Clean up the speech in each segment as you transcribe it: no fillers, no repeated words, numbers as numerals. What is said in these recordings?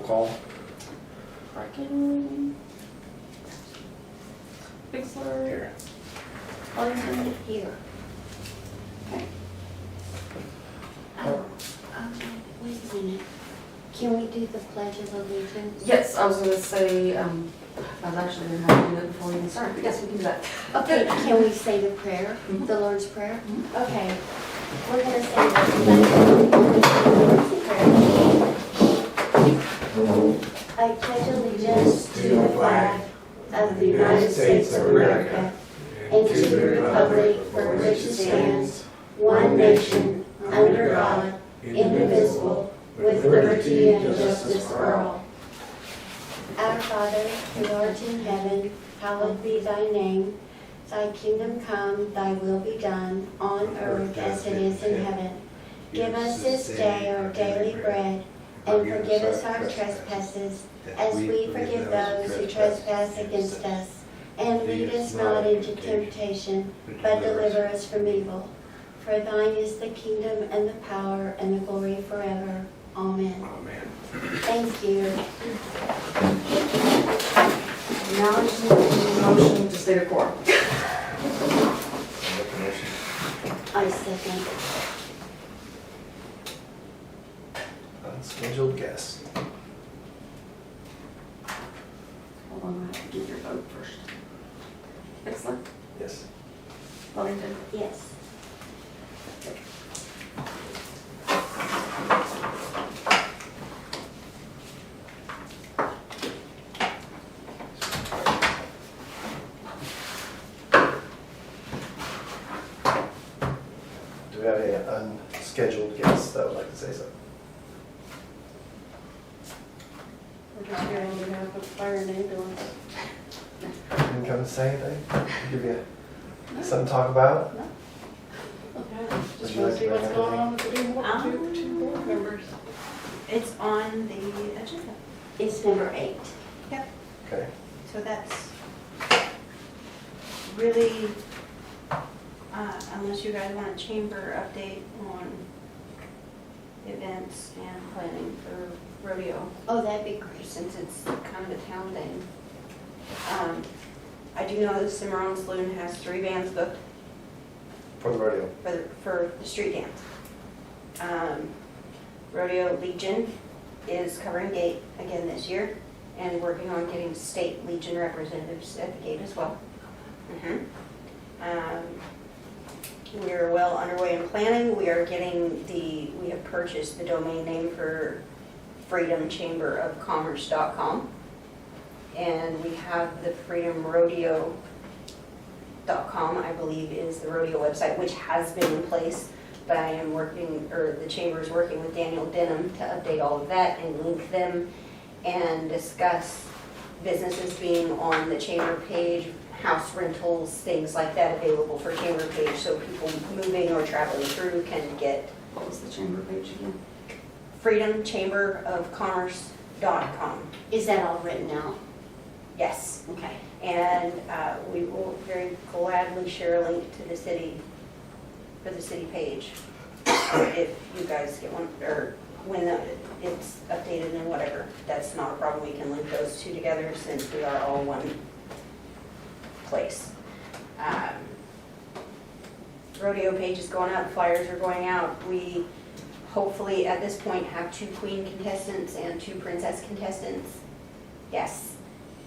call. Bracken. Bixler. Here. Arlington. Here. Okay. Wait a minute. Can we do the Pledge of Allegiance? Yes, I was gonna say, I was actually gonna have to do it before we even start, but yes, we can do that. Okay, can we say the prayer, Mhm. the Lord's Prayer? Mhm. Okay, we're gonna say the prayer. I pledge allegiance to the flag of the United States of America and to the republic for which it stands, one nation, under God, indivisible, with liberty and justice for all. Our Father, who art in heaven, hallowed be thy name. Thy kingdom come, thy will be done, on earth as it is in heaven. Give us this day our daily bread, and forgive us our trespasses, as we forgive those who trespass against us. And lead us not into temptation, but deliver us from evil. For thine is the kingdom and the power and the glory forever. Amen. Amen. Thank you. Now I just need a motion to state a quorum. I second. Unscheduled guest. Hold on, I have to get your vote first. Bixler. Yes. Arlington. Yes. Do we have any unscheduled guests that would like to say something? We're just here on behalf of fire and ambulance. Didn't come to say anything? Give you something to talk about? Okay, Would just you want like to see to what's bring going on anything? with the two board members. It's on the agenda. It's number 8. Okay. So that's really, unless you guys want a chamber update on events and planning for rodeo, Oh, that'd be great. since it's kind of a town thing. I do know that Cimarron Saloon has 3 bands booked For the rodeo. for the street dance. Rodeo Legion is covering gate again this year and working on getting state Legion representatives at the gate as well. We're well underway in planning. We have purchased the domain name for freedomchamberofcommerce.com. And we have the freedomrodeo.com, I believe, is the rodeo website, which has been in place. But I am working, or the chamber is working with Daniel Denham to update all of that and link them and discuss businesses being on the chamber page, house rentals, things like that available for chamber page, so people moving or traveling through can get What was the chamber page again? freedomchamberofcommerce.com. Is that all written out? Yes. Okay. And we will very gladly share a link to the city, for the city page, if you guys get one, or when it's updated and whatever. That's not a problem. We can link those two together since we are all one place. Rodeo page is going out, flyers are going out. We hopefully at this point have 2 queen contestants and 2 princess contestants. Yes.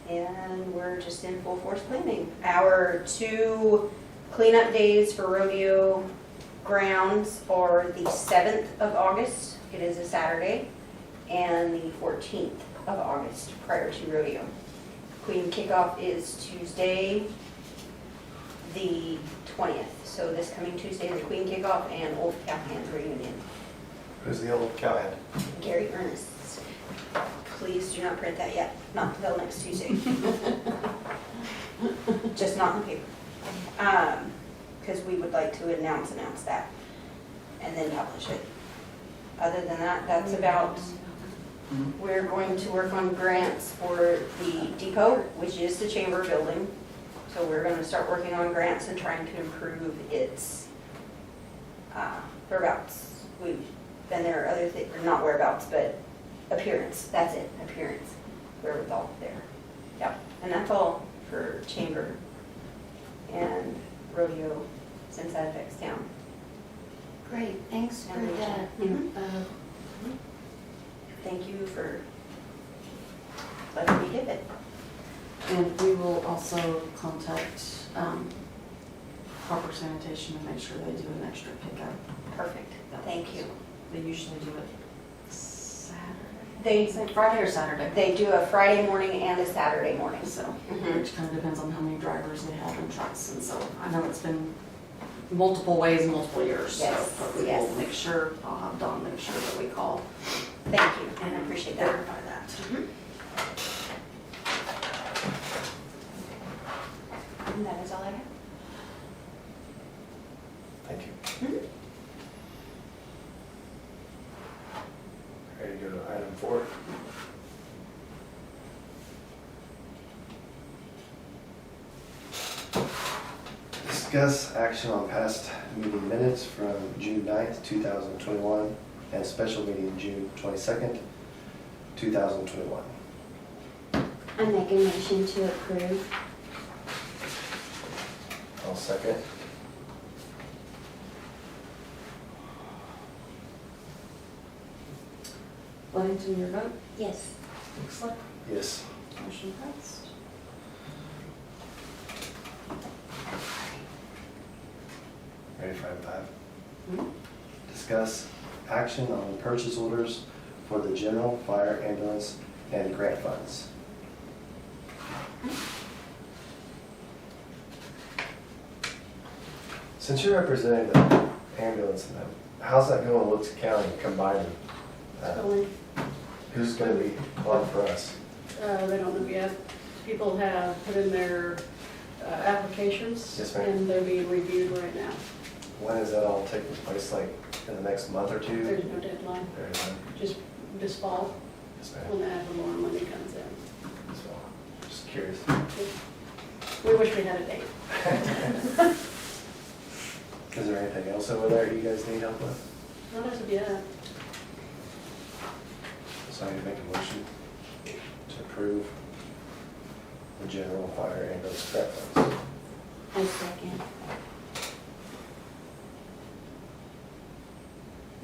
And we're just in full force planning. Our 2 cleanup days for rodeo grounds are the 7th of August, it is a Saturday, and the 14th of August prior to rodeo. Queen kickoff is Tuesday, the 20th. So this coming Tuesday is the Queen kickoff and Old Cowhands reunion. Who's the old cowhand? Gary Ernest. Please do not print that yet, not until next Tuesday. Just not in the paper. Because we would like to announce that and then publish it. Other than that, that's about, we're going to work on grants for the depot, which is the chamber building. So we're going to start working on grants and trying to improve its whereabouts. We've been there, other things, or not whereabouts, but appearance, that's it, appearance, wherewithal there. Yep, and that's all for chamber and rodeo since that affects town. Great, thanks for And that. Mhm. Thank you for letting me give it. And we will also contact Proper Sanitation and make sure they do an extra pickup. Perfect, thank you. They usually do it Saturday. They, Say Friday or Saturday. they do a Friday morning and a Saturday morning. So, Mhm. which kind of depends on how many drivers they have and trucks, and so I know it's been multiple ways, multiple years. So, Yes, but we will yes. make sure, I'll have Dawn make sure that we call Thank you, and I appreciate that. verify that. Mhm. And that is all I have. Thank you. Mhm. Ready to go to item 4? Discuss action on past meeting minutes from June 9th, 2021, and special meeting June 22nd, 2021. I make a motion to approve. I'll second. Ludington, your vote? Yes. Excellent. Yes. Motion passed. Ready for item 5? Mhm. Discuss action on purchase orders for the general, fire, ambulance, and grant funds. Since you're representing the ambulance, and them, how's that going with Wilkes County combining? Who's gonna be on for us? They don't know yet. People have put in their applications. Yes, ma'am. And they're being reviewed right now. When is that all taking place, like in the next month or two? There's no deadline, Very fine. just this fall Yes, when ma'am. the ad valorem money comes in. So, just curious. We wish we had a date. Is there anything else over there you guys need help with? Not as of yet. So I need to make a motion to approve the general, fire, ambulance grant funds. I second.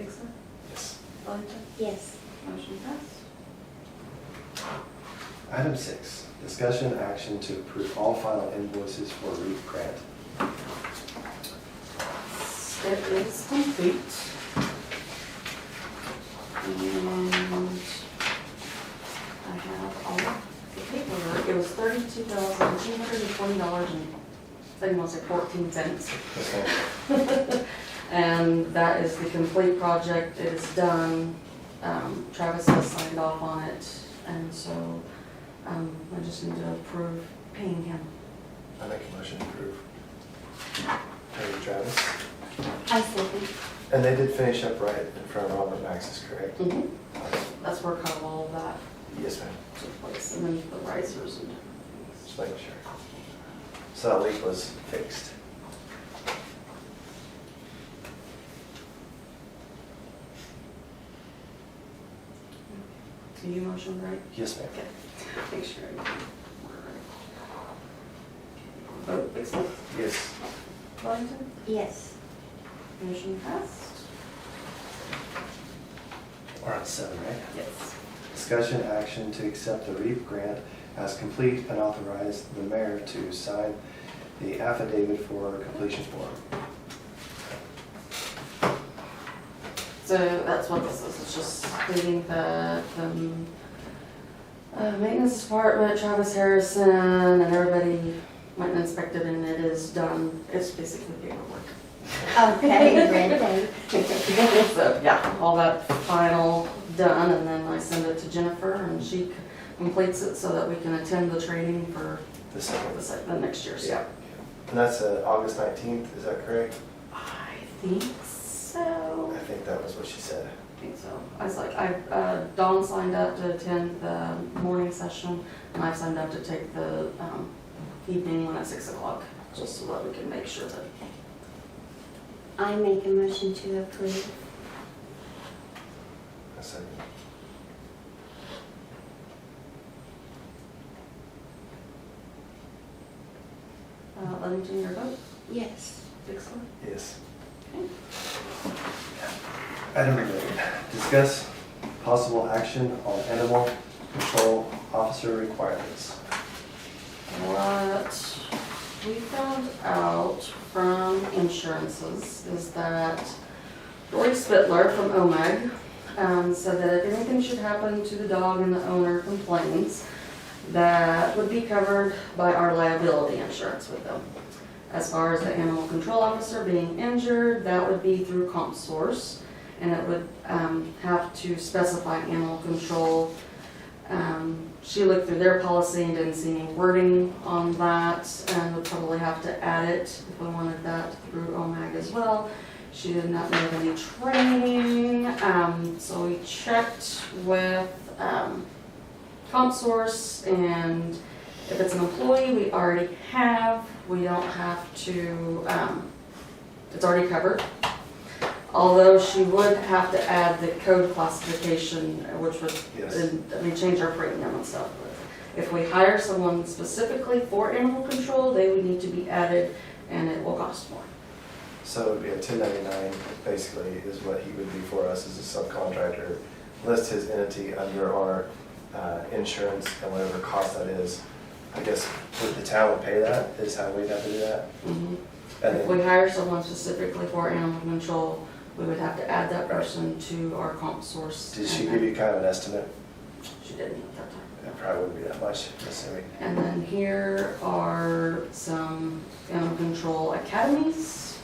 Excellent. Yes. Ludington? Yes. Motion passed. Item 6, discussion action to approve all final invoices for REAP grant. It is complete. And I have all the paperwork. It was $32,220 and I think I'll say 14 cents. Yes, ma'am. And that is the complete project. It is done. Travis has signed off on it. And so I just need to approve paying him. I make a motion to approve. Thank you, Travis. I second. And they did finish up right in front of Robert Max's, correct? That's where kind of all of that Yes, ma'am. took place. And then the risers and Just making sure. So that leak was fixed. do you motion right? Yes, ma'am. Okay, make sure everything. Vote, Bixler? Yes. Ludington? Yes. Motion passed. We're on 7, right? Yes. Discussion action to accept the REAP grant as complete and authorize the mayor to sign the affidavit for completion form. So that's what this is. It's just leaving the maintenance department, Travis Harrison, and everybody went and inspected and it is done. It's basically paperwork. Okay, red tape. So, yeah, all that final done, and then I send it to Jennifer, and she completes it so that we can attend the training for The second. the next year's. Yeah. And that's August 19th, is that correct? I think so. I think that was what she said. I think so. I was like, Dawn signed up to attend the morning session, and I signed up to take the evening one at 6 o'clock, just so that we can make sure that. I make a motion to approve. I said, Ludington, your vote? Yes. Dixon? Yes. Item number 8, discuss possible action on animal control officer requirements. What we found out from insurances is that Dory Spitler from OMAG said that if anything should happen to the dog and the owner complains, that would be covered by our liability insurance with them. As far as the animal control officer being injured, that would be through CompSource, and it would have to specify animal control. She looked through their policy and didn't see any wording on that, and would probably have to add it if we wanted that through OMAG as well. She did not know of any training, so we checked with CompSource, and if it's an employee we already have, we don't have to, it's already covered. Although she would have to add the code classification, which would, Yes. change our premium and stuff. If we hire someone specifically for animal control, they would need to be added, and it will cost more. So it would be a 1099, basically, is what he would be for us as a subcontractor. List his entity under our insurance and whatever cost that is. I guess the town would pay that, is how we'd have to do that. Mhm. And If we then, hire someone specifically for animal control, we would have to add that person to our CompSource. did she give you kind of an estimate? She didn't at that time. It probably wouldn't be that much, assuming. And then here are some animal control academies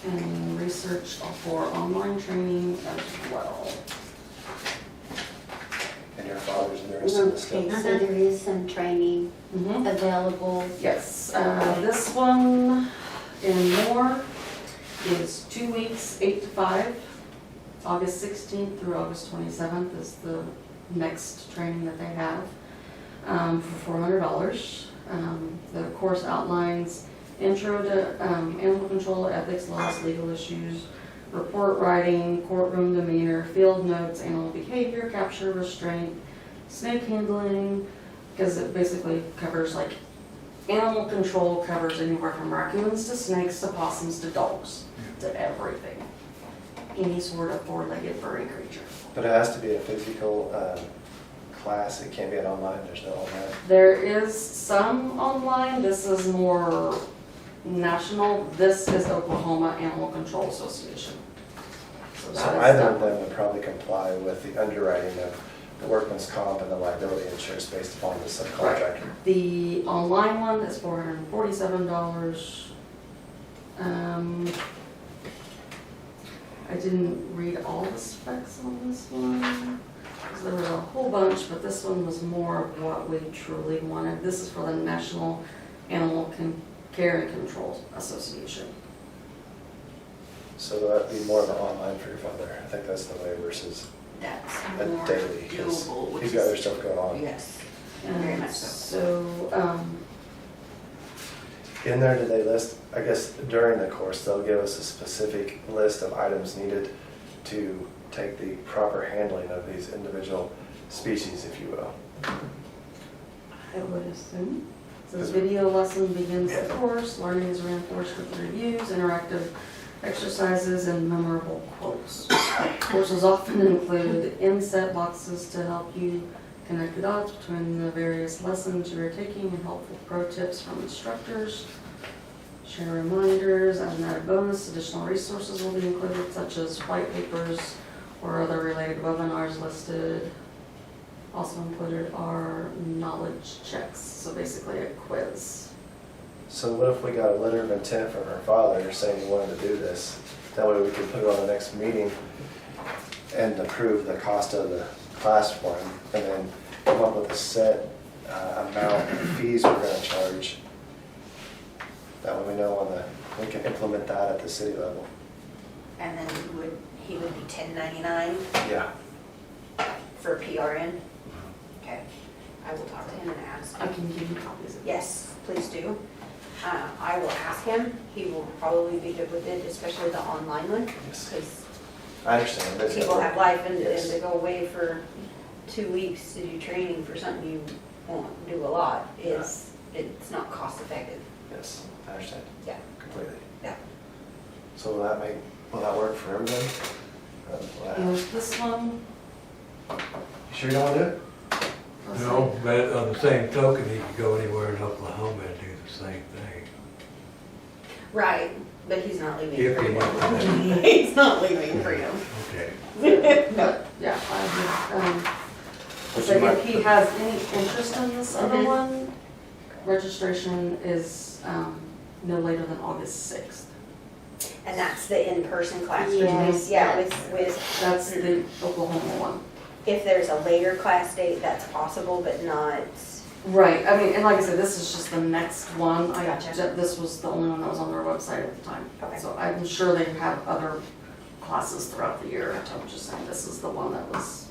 and research for online training as well. And your father's nurse and stuff. Okay, so there is some training available. Yes, this one in Moore is 2 weeks, 8 to 5. August 16th through August 27th is the next training that they have for $400. The course outlines intro to animal control, ethics, laws, legal issues, report writing, courtroom demeanor, field notes, animal behavior, capture, restraint, snake handling, because it basically covers like, animal control covers anywhere from raccoons to snakes to possums to dogs, to everything. Any sort of four-legged furry creature. But it has to be a physical class, it can't be an online, there's no online. There is some online, this is more national, this is Oklahoma Animal Control Association. So that is either that of them would probably comply with the underwriting of the workman's comp and the liability insurance based upon the subcontractor. The online one is $447. I didn't read all the specs on this one, because there were a whole bunch, but this one was more of what we truly wanted. This is for the National Animal Care and Control Association. So that'd be more of an online for your father, I think that's the way versus That's a more daily, because doable, which he's got other is, stuff going on. yes, very And much so. so, In there, did they list, I guess during the course, they'll give us a specific list of items needed to take the proper handling of these individual species, if you will. I would assume. So the video lesson begins the course, learning is reinforced with reviews, interactive exercises, and memorable quotes. Courses often include inset boxes to help you connect the dots between the various lessons you are taking and helpful pro tips from instructors. Share reminders, as an added bonus, additional resources will be included such as white papers or other related webinars listed. Also included are knowledge checks, so basically a quiz. So what if we got a letter of intent from her father saying he wanted to do this? That way we could put it on the next meeting and approve the cost of the class for him, and then come up with a set amount of fees we're gonna charge. That way we know we can implement that at the city level. And then he would be 1099 Yeah. for PRN? Okay, I will talk to him and ask. I can give you copies of it. Yes, please do. I will ask him, he will probably be good with it, especially the online one, Yes. because I understand. That's people have life and Yes. to go away for 2 weeks to do training for something you won't do a lot it's not cost effective. Yes, I understand. Yeah. Completely. Yeah. So will that work for everybody? This one, You sure you don't wanna do it? let's No, see. but on the same token, he could go anywhere in Oklahoma and do the same thing. Right, but he's not leaving If he freedom. wanted He's not leaving freedom. Okay. But, yeah, I would, But so you might if he put- has any interest in this other Mhm. one, registration is, no later than August 6th. And that's the in-person class, which Yeah. is, with, That's the Oklahoma one. if there's a later class date, that's possible, but not, Right, I mean, and like I said, this is just the next one. Gotcha. This was the only one that was on their website at the time. Okay. So I'm sure they have other classes throughout the year. I'm just saying, this is the one that was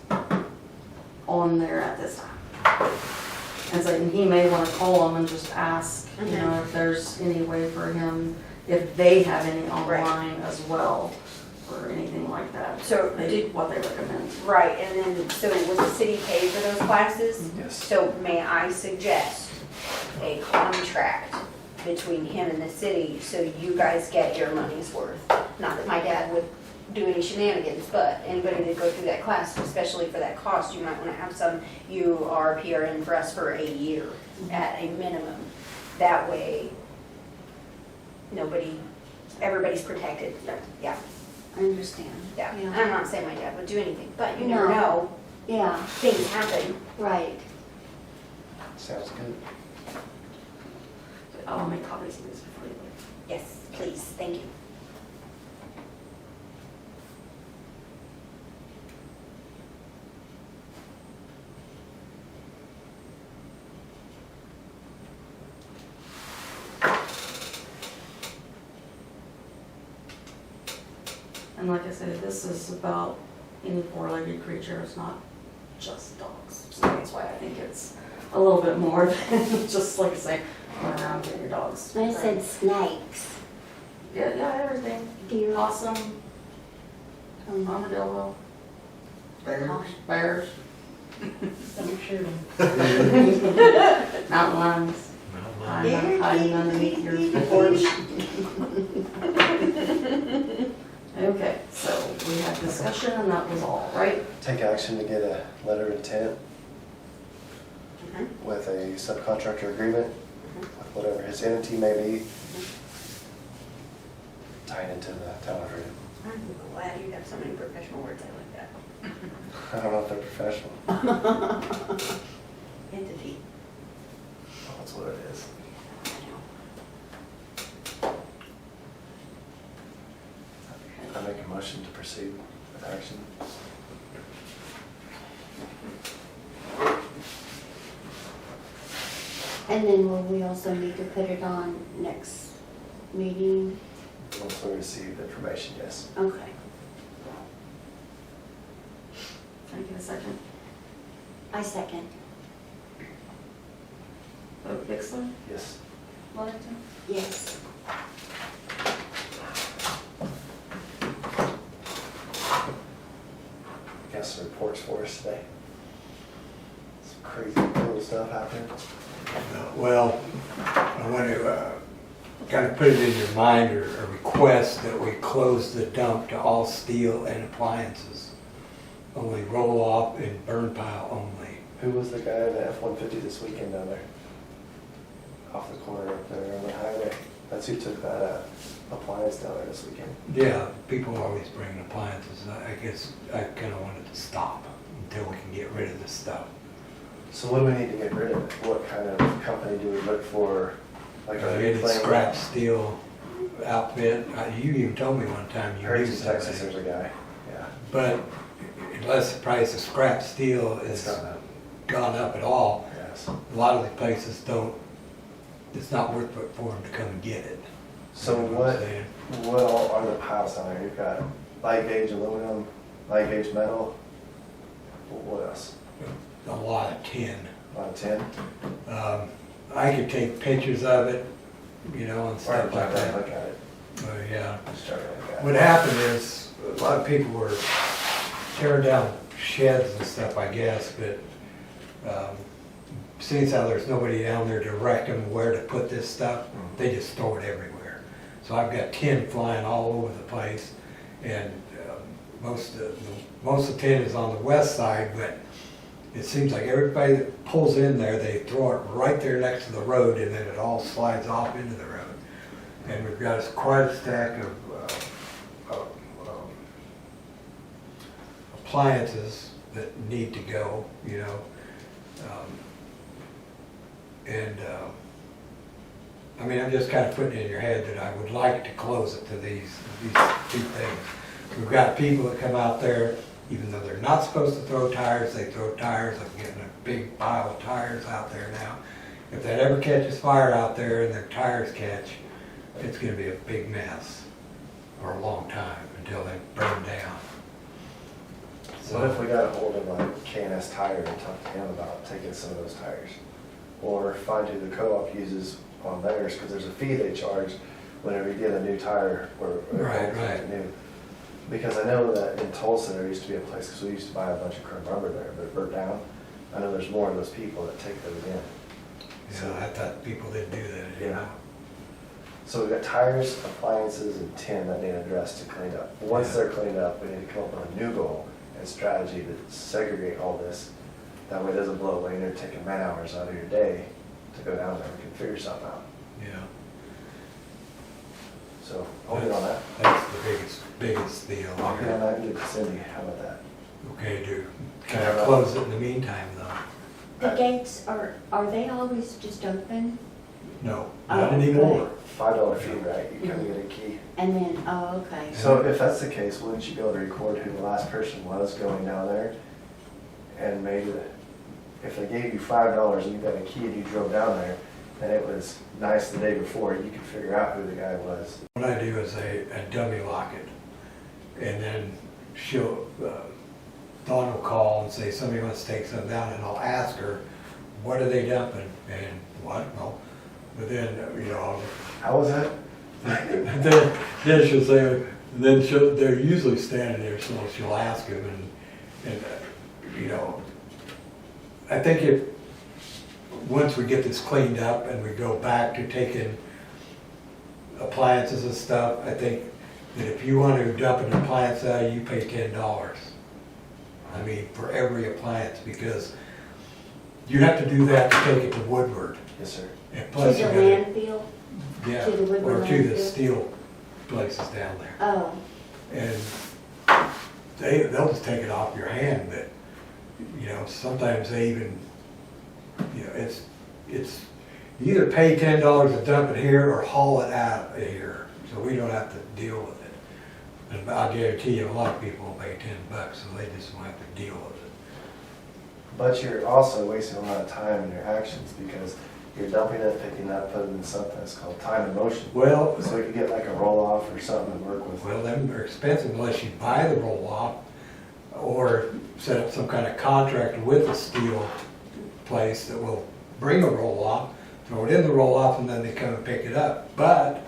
on there at this time. And so he may want to call them and just ask, you know, if there's any way for him, if they have any online as well, or anything like that. So Maybe did- what they recommend. right, and then, so would the city pay for those classes? Yes. So may I suggest a contract between him and the city, so you guys get your money's worth? Not that my dad would do any shenanigans, but anybody that go through that class, especially for that cost, you might wanna have some, you are PRN for us for a year at a minimum. That way, everybody's protected, yeah, I understand. yeah. Yeah. I'm not saying my dad would do anything, but you never No. know, Yeah, things happen. right. Sounds good. I'll make copies of these before you leave. Yes, please, thank you. And like I said, this is about any four-legged creature, it's not just dogs. So that's why I think it's a little bit more than just like I say, run around getting your dogs. I said snakes. Yeah, everything. Deer. Possum, armadillo, bears, Don't shoot 'em. mountain lions, hiding underneath your porch. Okay, so we had discussion and that was all, right? Take action to get a letter of intent Mhm. with a subcontractor agreement, with whatever his entity may be, tying into the town of Freedom. I'm glad you have so many professional words, I like that. I don't know if they're professional. Entity. That's what it is. I make a motion to proceed with action. And then will we also need to put it on next meeting? Once we receive information, yes. Okay. Can I get a second? I second. Vote Dixon, Yes. Ludington? Yes. Got some reports for us today. Some crazy cool stuff happening. Well, I want to kind of put it in your mind or a request that we close the dump to all steel and appliances. Only roll off and burn pile only. Who was the guy in the F-150 this weekend down there? Off the corner up there on the highway. That's who took that appliance down there this weekend. Yeah, people always bring appliances. I guess I kind of wanted to stop until we can get rid of this stuff. So what do we need to get rid of? What kind of company do we look for? Like a It's reclaim- scrap steel outfit. You even told me one time you knew Hurricane, Texas, somebody. there's a guy. Yeah. But unless the price of scrap steel It's has not that. gone up at all, Yes. a lot of the places don't, it's not worth it for them to come and get it. So You know what, I'm saying? what all are the piles down there? You've got light gauge aluminum, light gauge metal. What else? A lot of tin. A lot of tin? I could take pictures of it, you know, and Or stuff like that. look at it. But yeah, Just try to look at what it. happened is, a lot of people were tearing down sheds and stuff, I guess, but seeing how there's nobody down there to direct them where to put this stuff, they just store it everywhere. So I've got tin flying all over the place, and most of the tin is on the west side, but it seems like everybody that pulls in there, they throw it right there next to the road, and then it all slides off into the road. And we've got quite a stack of appliances that need to go, you know. I mean, I'm just kind of putting it in your head that I would like to close it to these two things. We've got people that come out there, even though they're not supposed to throw tires, they throw tires. I'm getting a big pile of tires out there now. If that ever catches fire out there and their tires catch, it's gonna be a big mess for a long time until they burn down. What if we got a hold of like K&S Tire and talk to him about taking some of those tires? Or find who the co-op uses on theirs, because there's a fee they charge whenever you get a new tire or Right. new. Because I know that in Tulsa, there used to be a place, because we used to buy a bunch of current lumber there, but it burnt down. I know there's more of those people that take those in. So I thought people didn't do that anymore. So we've got tires, appliances, and tin that need addressed to clean up. Once Yeah. they're cleaned up, we need to come up with a new goal and strategy to segregate all this. That way it doesn't blow away and you're taking man hours out of your day to go down there. We can figure something out. Yeah, So I'll get on that. that's the biggest deal I'll get on here. that and get to Cindy. How about that? Okay, can I close it in the meantime though? The gates are they always just open? No, Oh, not anymore. $5 fee, right? You come get a key. And then, oh, okay. So if that's the case, wouldn't you be able to record who the last person was going down there? And maybe if they gave you $5 and you got a key and you drove down there, and it was nice the day before, you could figure out who the guy was. What I do is a dummy lock it, and then Dawn will call and say, somebody wants to take something down, and I'll ask her, what are they dumping? And what? No. But then, you know, How was that? then she'll say, they're usually standing there, so she'll ask him, and you know, I think once we get this cleaned up and we go back to taking appliances and stuff, I think that if you want to dump an appliance out, you pay $10. I mean, for every appliance, because you have to do that to take it to Woodward. Yes, sir. And To plus the you gotta- landfill? Yeah, to the Woodward or to the landfill? steel places down there. Oh, And they'll just take it off your hand, but, you know, sometimes they even, you know, it's, you either pay $10 to dump it here or haul it out of here, so we don't have to deal with it. And I'll guarantee you, a lot of people will pay $10, so they just won't have to deal with it. But you're also wasting a lot of time in your actions because you're dumping it, picking it up, putting it in something that's called time and motion. Well, So we could get like a roll-off or something to work with. Well, them are expensive unless you buy the roll-off or set up some kind of contract with a steel place that will bring a roll-off, throw it in the roll-off, and then they come and pick it up. But,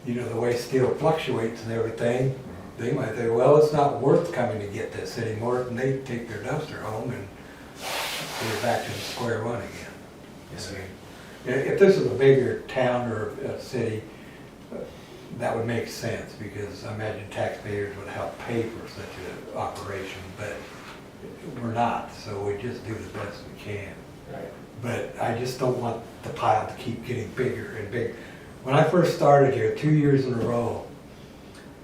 you know, the way steel fluctuates and everything, they might think, well, it's not worth coming to get this anymore, and they take their dumpster home and they're back to square one again. Yes, sir. If this was a bigger town or a city, that would make sense, because I imagine taxpayers would help pay for such an operation, but we're not, so we just do the best we can. Right. But I just don't want the pile to keep getting bigger and bigger. When I first started here, 2 years in a row,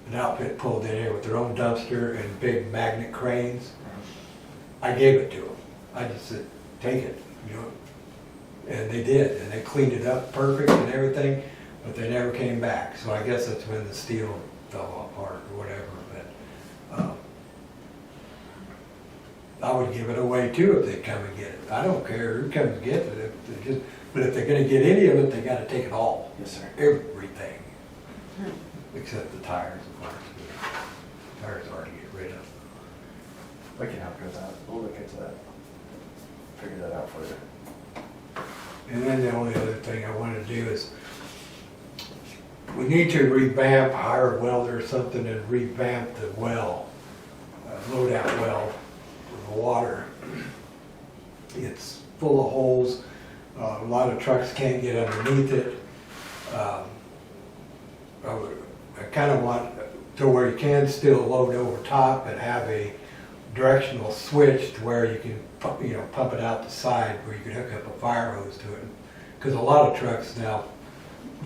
an outfit pulled in here with their own dumpster and big magnet cranes. I gave it to them. I just said, take it, you know. And they did, and they cleaned it up perfect and everything, but they never came back. So I guess that's when the steel fell apart or whatever, but I would give it away too if they come and get it. I don't care who comes and gets it, but if they're gonna get any of it, they gotta take it all, Yes, sir. everything, except the tires, of course. The tires are hard to get rid of. We can help you with that. We'll look into that. Figure that out for you. And then the only other thing I want to do is, we need to revamp, hire a welder or something and revamp the well, loadout well for the water. It's full of holes. A lot of trucks can't get underneath it. I kind of want to where you can still load over top and have a directional switch to where you can, pump it out the side where you can hook up a fire hose to it. Because a lot of trucks now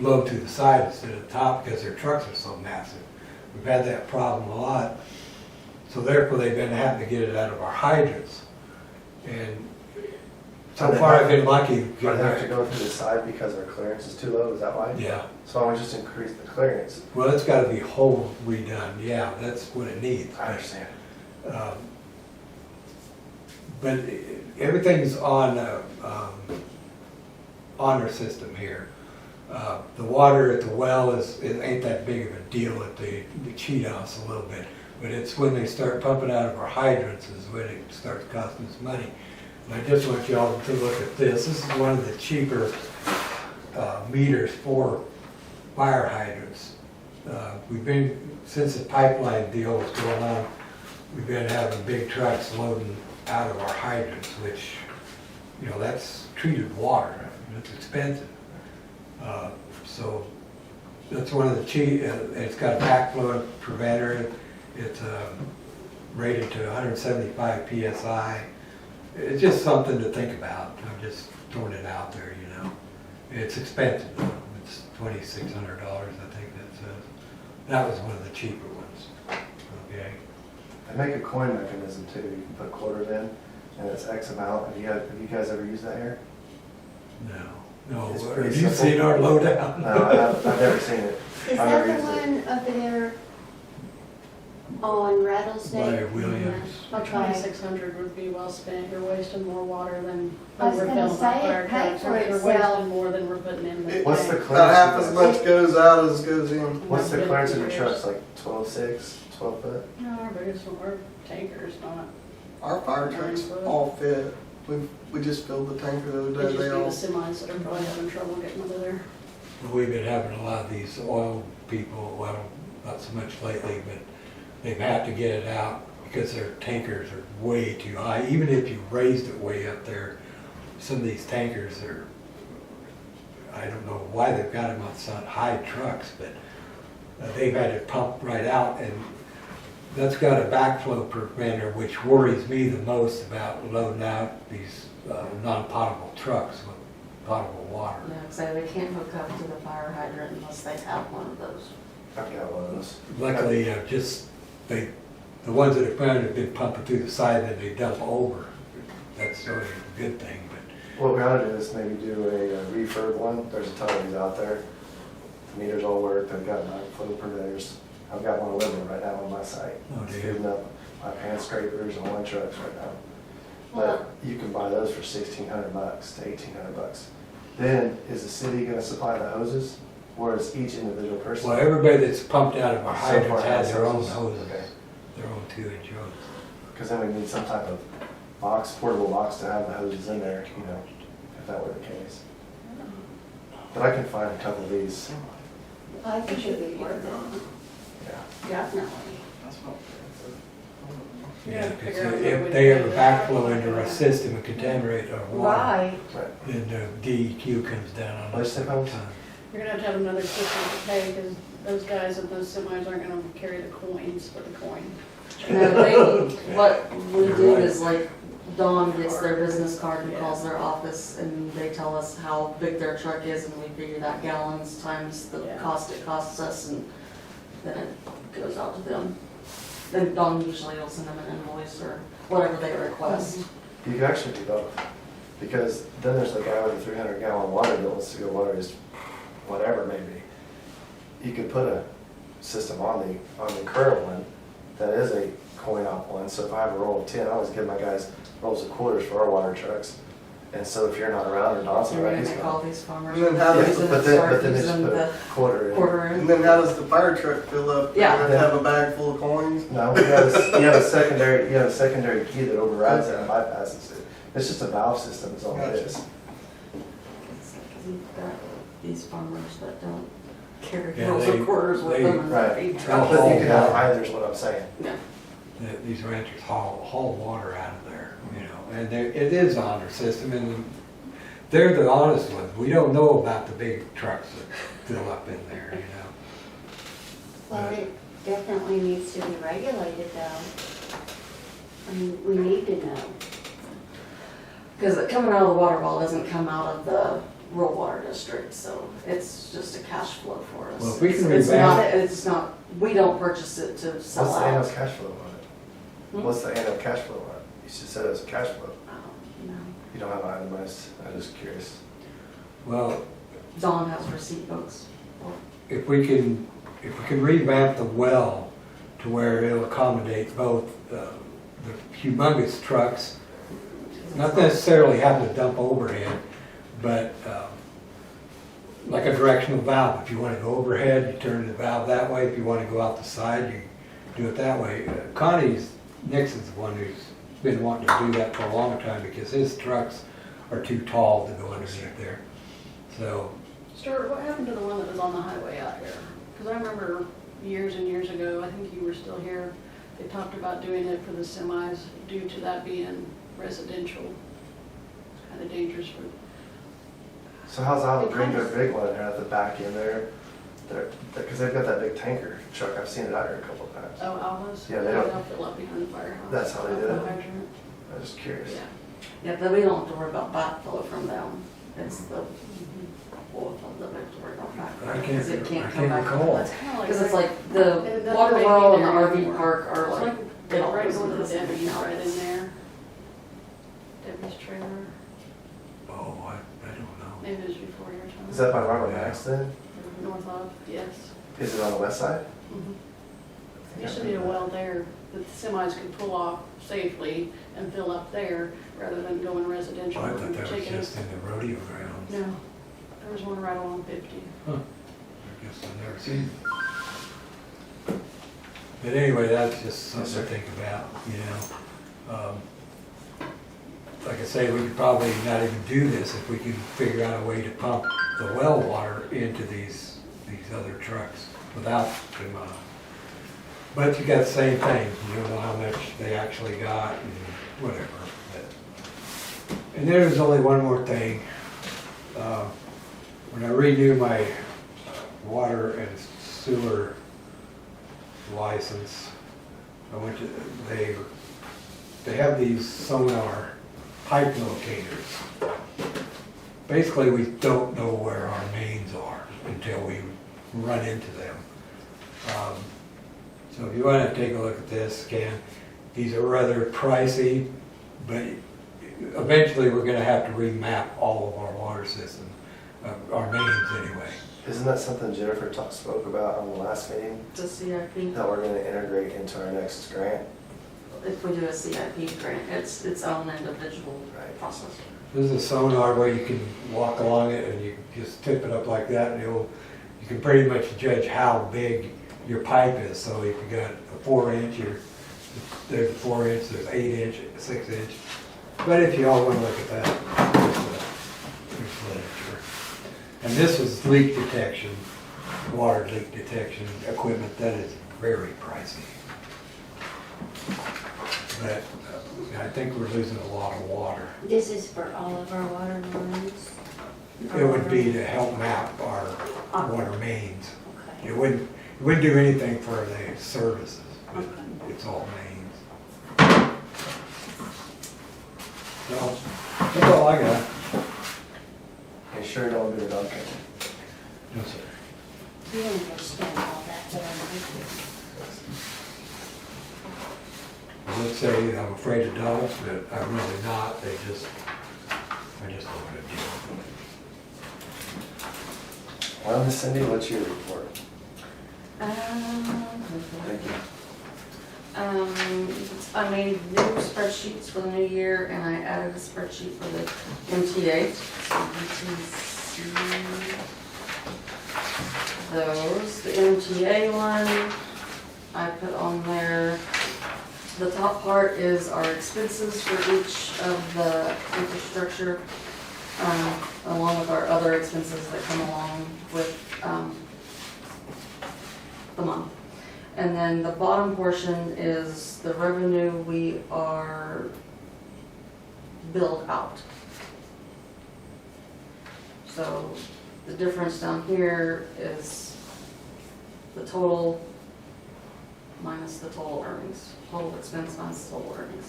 load to the side instead of the top because their trucks are so massive. We've had that problem a lot. So therefore, they've been having to get it out of our hydrants. And so far, I've been lucky. Do they have to go through the side because our clearance is too low, is that why? Yeah, So why don't we just increase the clearance? well, it's gotta be whole redone, yeah, that's what it needs. I understand. But everything's on our system here. The water at the well it ain't that big of a deal at the cheat house a little bit. But it's when they start pumping out of our hydrants is when it starts costing us money. And I just want y'all to look at this. This is one of the cheaper meters for fire hydrants. We've been, since the pipeline deal was going on, we've been having big trucks loading out of our hydrants, which, that's treated water. It's expensive. So that's one of the cheap, it's got a backflow preventer. It's rated to 175 PSI. It's just something to think about. I'm just throwing it out there, It's expensive though. It's $2,600, I think that says. That was one of the cheaper ones. Okay. They make a coin mechanism too, you can put quarters in, and it's X amount. Have you guys ever used that here? No, It's have pretty you simple. seen our lowdown? No, I've never seen it. Is I've that never the used it. one over there on Rattlesnake? By Williams. About Okay. 2,600 would be well spent. You're wasting more water than I was we're gonna filling our say, fire it paid trucks. for You're itself. wasting more than we're putting in the What's the tank. clearance? About half as much goes out as goes in. What's the Been clearance in for your years. trucks, like 12.6, 12 foot? No, our biggest one, our tanker's not. Our fire trucks all fit. We just filled the tanker the It'd other just day. be They the all. semis that are probably having trouble getting under there. We've been having a lot of these oil people, well, not so much lately, but they've had to get it out because their tankers are way too high. Even if you raised it way up there, some of these tankers are, I don't know why they've got them on some high trucks, but they've had to pump right out, and that's got a backflow preventer, which worries me the most about loading out these non-potable trucks with potable water. Yeah, because they can't hook up to the fire hydrant unless they have one of those. I've got one of those. Luckily, the ones that are found have been pumping through the side and they dump over. That's sort of a good thing, but What we ought to do is maybe do a refurb one. There's a ton of these out there. The meters all work, they've got backflow preventers. I've got one living right now on my site. Oh, do you? Shooting up my pan scrapers and one trucks right now. But you can buy those for $1,600 to $1,800. Then, is the city gonna supply the hoses, or is each individual person? well, everybody that's pumped out of our So hydrants far has their own hoses. hoses, Okay. their own 2-inch hoses. Because then we need some type of box, portable box to have the hoses in there, if that were the case. But I can find a couple of these, I think it'd be worth it. yeah. Definitely. Yeah, figure because out what we if they do ever that. backflow into our system and contaminate our water, Right. Right. then the DEQ comes down on What'd us you say, all the folks? time. You're gonna have to have another system to pay, because those guys at those semis aren't gonna carry the coins for the coin. No, what we do is like Dawn gets their business card and calls their office and they tell us how big their truck is and we figure that gallons times the Yeah. cost it costs us and then it goes out to them. Then Dawn usually will send them an invoice or whatever they request. You can actually do both, because then there's the guy with a 300-gallon water bill to go water his whatever maybe. You could put a system on the current one that is a coin-op one, so if I have a roll of 10, I always give my guys rolls of quarters for our water trucks. And so if you're not around or Don's So not we're around, gonna he's make all gone. these farmers. And then how does- using But it, then start they just using put a the quarter in. quarter And in. then how does the fire truck fill up? Yeah. Does it have a bag full of coins? No, you have a secondary key that overrides it and bypasses it. It's just a valve system is all it is. It's like you've got these farmers that don't carry Yeah, rolls they- of quarters with they- them and Right. feed Oh, trucks. But you can have either is what I'm saying. Yeah. These ranchers haul water out of there, and it is on their system, and they're the honest ones. We don't know about the big trucks that fill up in there, you know. Well, it definitely needs to be regulated though. I mean, we need to know. Because coming out of the water well doesn't come out of the rural water district, so it's just a cash flow for us. Well, if we can It's revamp- not, it's not, we don't purchase it to sell What's the annual out. cash flow on it? Hmm? What's the annual cash flow on it? You just said it was cash flow. No. You don't have it itemized, I'm just curious. Well, Dawn has receipt books. if we can revamp the well to where it'll accommodate both the humongous trucks, not necessarily having to dump overhead, but like a directional valve. If you want to go overhead, you turn the valve that way. If you want to go out the side, you do it that way. Nixon's the one who's been wanting to do that for a long time because his trucks are too tall to go underneath there. So, Stuart, what happened to the one that was on the highway out here? Because I remember years and years ago, I think you were still here, they talked about doing it for the semis due to that being residential. It's kind of dangerous for, So how's that It bring kind their of- big one there at the back end there? Because they've got that big tanker truck, I've seen it out here a couple of times. oh, Alva's? Yeah, they don't- They'll fill up behind the firehouse. That's how they Up do the it? hydrant. I'm just curious. Yeah. Yeah, but we don't have to worry about backflow from them. It's the, well, the big to worry about I backflow. can't- Because it I can't can't come back recall. on. It's kind of like. Because it's like It the doesn't water make well me and the there RV anymore. park are It's like, they don't right listen going to to the the Debbie's same right in hours. there. Debbie's trailer, oh, I don't know. maybe it was before your time. Is that by Robert Max then? North of, yes. Is it on the west side? Mhm. I Used to think be a I've heard well there that the semis could pull off safely and fill up there rather than going residential. I thought and that was taking it- just in the rodeo grounds. No, there was one right along 50. I guess I've never seen it. But anyway, that's just something to think about, you know. Like I say, we could probably not even do this if we could figure out a way to pump the well water into these other trucks without them. But you got the same thing, you don't know how much they actually got and whatever. And there's only one more thing. When I renew my water and sewer license, I went to, they have these sonar pipe locators. Basically, we don't know where our mains are until we run into them. So if you want to take a look at this, Ken, these are rather pricey, but eventually we're going to have to remap all of our water system, our mains anyway. Isn't that something Jennifer spoke about on the last meeting? The CIP, That we're gonna integrate into our next grant? if we do a CIP grant, it's its own individual Right. process. This is a sonar where you can walk along it and you just tip it up like that and you can pretty much judge how big your pipe is. So if you got a 4-inch, there's a 4-inch, there's 8-inch, 6-inch. But if you all want to look at that, there's literature. And this is leak detection, water leak detection equipment that is very pricey. But I think we're losing a lot of water. This is for all of our water lines? It would be to help map our water mains. Okay. It wouldn't do anything for the services, but Okay. it's all mains. So, that's all I got. You sure don't do the dog catching? No, sir. We understand all that, but I'm Let's say I'm afraid of dogs, but I'm really not. I just don't want to deal with them. Well, Miss Cindy, what's your report? Thank you. I made new spreadsheets for the new year and I added a spreadsheet for the MTA. So you can see those. The MTA one, I put on there, the top part is our expenses for each of the infrastructure, along with our other expenses that come along with the month. And then the bottom portion is the revenue we are billed out. So the difference down here is the total minus the total earnings, total expense minus total earnings.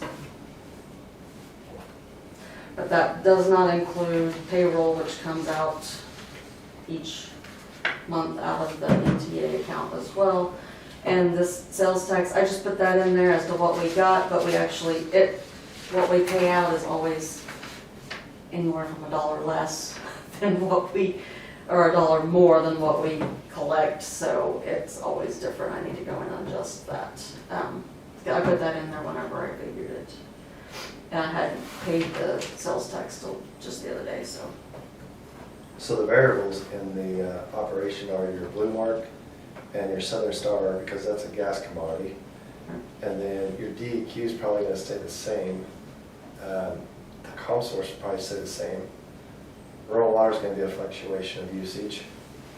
But that does not include payroll, which comes out each month out of the NTA account as well. And this sales tax, I just put that in there as to what we got, but we actually, what we pay out is always anywhere from $1 less than what we, or $1 more than what we collect, so it's always different. I need to go in and adjust that. I put that in there whenever I figured it. And I hadn't paid the sales tax till just the other day, so. So the variables in the operation are your Blue Mark and your Southern Star, because that's a gas commodity. And then your DEQ is probably gonna stay the same. The ComSource will probably stay the same. Rural water is gonna be a fluctuation of usage.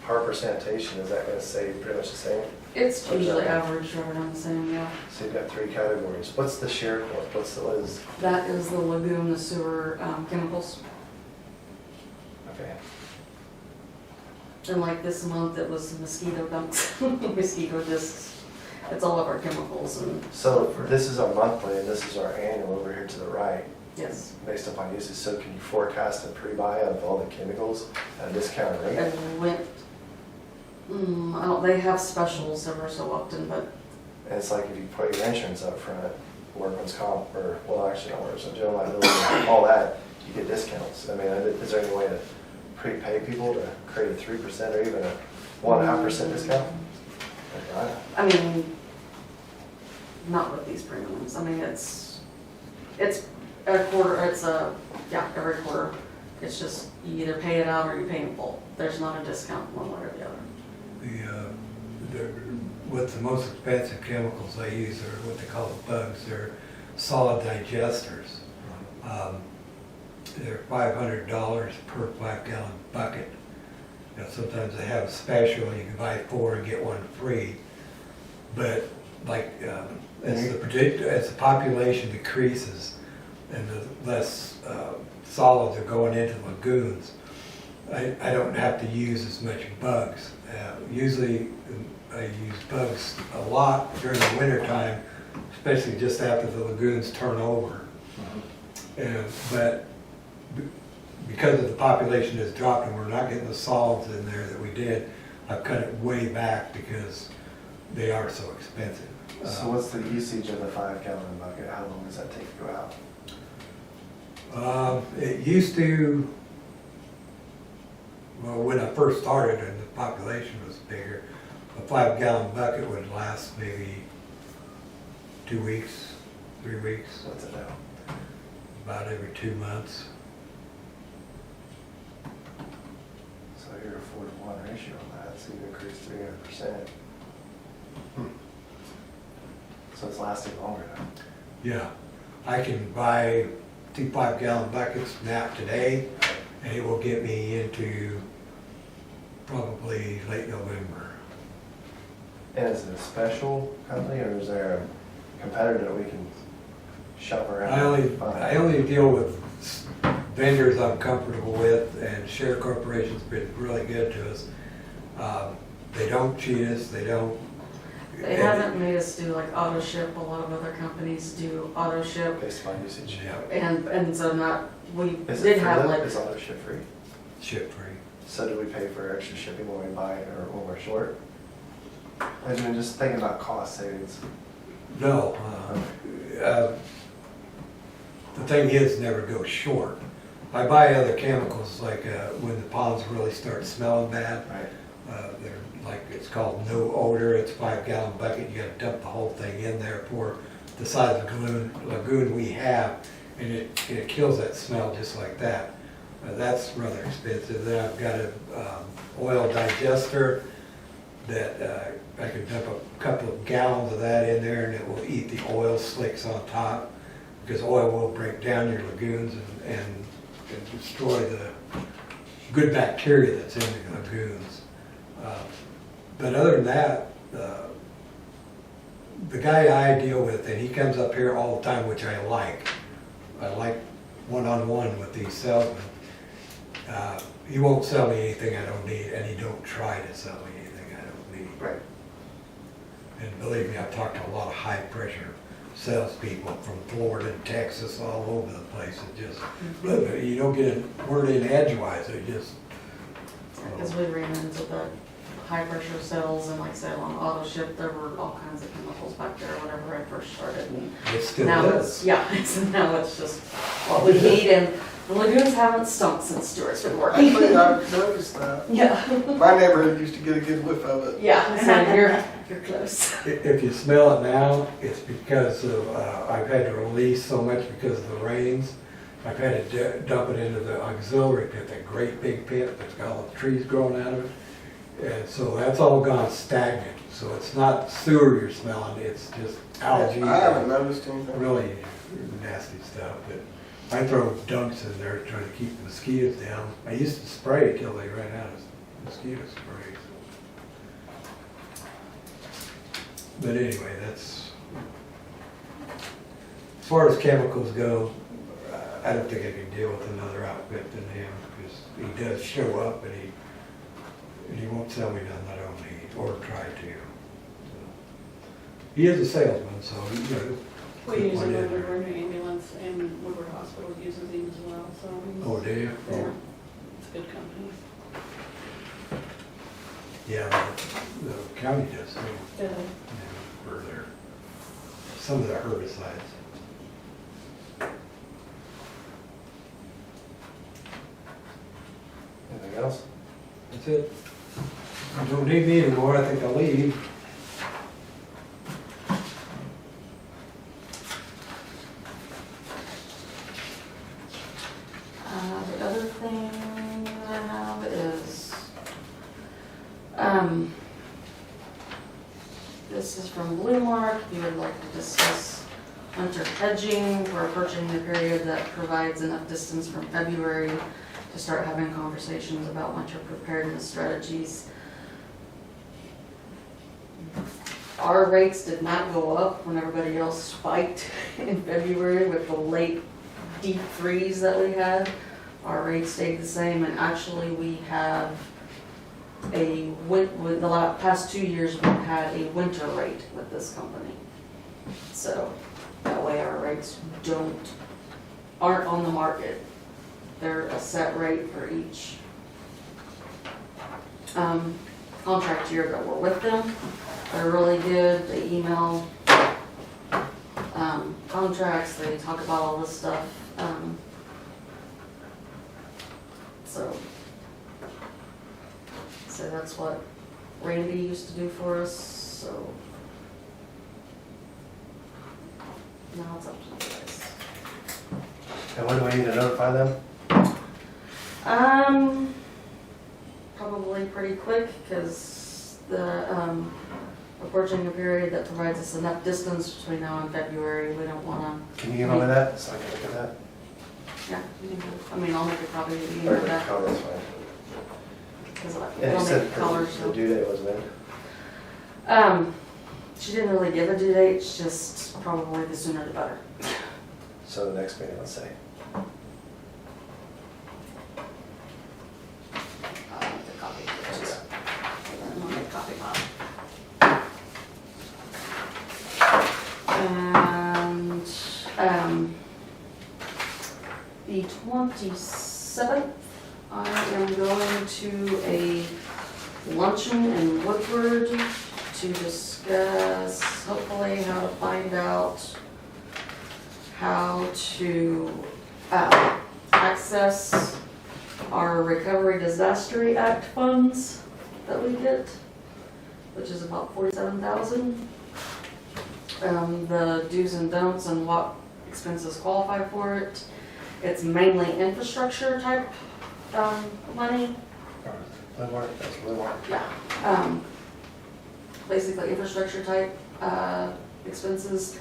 Harper sanitation, is that gonna stay pretty much the same? It's usually average right around the same, yeah. So you've got 3 categories. What's the share, what is, That is the lagoon, the sewer chemicals. okay. And like this month, it was mosquito dunks, mosquito discs. It's all of our chemicals and, So this is our monthly and this is our annual over here to the right, yes. based upon usage. So can you forecast a pre-buy of all the chemicals at a discounted rate? And went, I don't, they have specials ever so often, but And it's like if you put your insurance up front, workman's comp, or, well, actually not workman's, general liability, all that, you get discounts. I mean, is there any way to prepay people to create a 3% or even a 1.5% discount? Right. I mean, not with these premiums. I mean, it's a quarter, every quarter. It's just, you either pay it out or you pay in full. There's not a discount one way or the other. What's the most expensive chemicals they use are what they call bugs. They're solid digesters. They're $500 per 5-gallon bucket. You know, sometimes they have a special, you can buy 4 and get 1 free. But like as the population decreases and the less solids are going into lagoons, I don't have to use as much bugs. Usually I use bugs a lot during the winter time, especially just after the lagoons turn over. But because of the population has dropped and we're not getting the solids in there that we did, I've cut it way back because they are so expensive. So what's the usage of the 5-gallon bucket? How long does that take to go out? It used to, well, when I first started and the population was bigger, a 5-gallon bucket would last maybe 2 weeks, 3 weeks, What's it now? about every 2 months. So you're a 4-to-1 ratio on that, so you increase 300%. So it's lasting longer now. Yeah, I can buy 2 5-gallon buckets now today, and it will get me into probably late November. And is it a special company or is there a competitor that we can shop around? I only deal with vendors I'm comfortable with, and Share Corporation's been really good to us. They don't cheat us, they don't. They haven't made us do like auto ship. A lot of other companies do auto ship. Based upon usage. Yeah, And so we Is did it have free? like, Is auto ship free? ship free. So do we pay for extra shipping when we buy it or when we're short? I mean, just thinking about cost savings. No, the thing is, never go short. I buy other chemicals, like when the ponds really start smelling bad, Right. they're like, it's called no odor, it's a 5-gallon bucket, you gotta dump the whole thing in there for the size of lagoon we have, and it kills that smell just like that. That's rather expensive. Then I've got a oil digester that I can dump a couple of gallons of that in there and it will eat the oil slicks on top, because oil will break down your lagoons and destroy the good bacteria that's in the lagoons. But other than that, the guy I deal with, and he comes up here all the time, which I like one-on-one with these salesmen. He won't sell me anything I don't need, and he don't try to sell me anything I don't need. Right. And believe me, I've talked to a lot of high-pressure salespeople from Florida and Texas, all over the place. It just, you don't get a word in edgewise, it just. Because we ran into the high pressure cells and like say on auto ship, there were all kinds of chemicals back there whenever I first started. And It still now does. it's, yeah, so now it's just what we need, and the lagoons haven't stunk since Stuart's been working. Actually, I've noticed that. Yeah, My neighborhood used to get a good whiff of it. yeah, so you're close. If you smell it now, it's because of, I've had to release so much because of the rains. I've had to dump it into the auxiliary pit, that great big pit that's got all the trees growing out of it. And so that's all gone stagnant. So it's not sewer you're smelling, it's just algae. I haven't noticed anything. Really nasty stuff, but I throw dunks in there trying to keep the mosquitoes down. I used to spray till they ran out of mosquito spray. But anyway, that's, as far as chemicals go, I don't think I can deal with another outfit than him, because he does show up and he won't sell me nothing I don't need, or try to. So, he is a salesman, so, you know. We use him Yeah. over our ambulance, and Woodward Hospital uses him as well, so. Oh, do you? Yeah, it's a good company. Yeah, the county does too, Yeah. for their, some of the herbicides. Anything else? That's it. You don't need me anymore, I think I'll leave. The other thing that I have is, this is from Blue Mark. We would like to discuss winter hedging. We're approaching the period that provides enough distance from February to start having conversations about winter preparedness strategies. Our rates did not go up when everybody else spiked in February with the late deep freeze that we had. Our rates stayed the same, and actually we have with the past 2 years, we've had a winter rate with this company. So that way our rates aren't on the market. They're a set rate for each contract year that we're with them. They're really good. They email contracts, they talk about all this stuff. So that's what Randy used to do for us, so now it's up to you guys. And when do we need to notify them? Probably pretty quick, because the, approaching a period that provides us enough distance between now and February, we don't wanna, Can you email me that, so I can look at that? yeah, you can do- I mean, I'll make a copy of you Or, know that, oh, that's fine. because And I'll you make said colors, the so. due date was when? She didn't really give a due date, it's just probably the sooner the better. So the next meeting, let's say. I'll make a copy of it. And I'll make a copy of it. And, the 27th, I am going to a luncheon in Woodward to discuss, hopefully, how to find out how to access our Recovery Disaster Act funds that we get, which is about $47,000. The do's and don'ts and what expenses qualify for it. It's mainly infrastructure type money. Livermore, that's Livermore. Yeah. Basically infrastructure type expenses.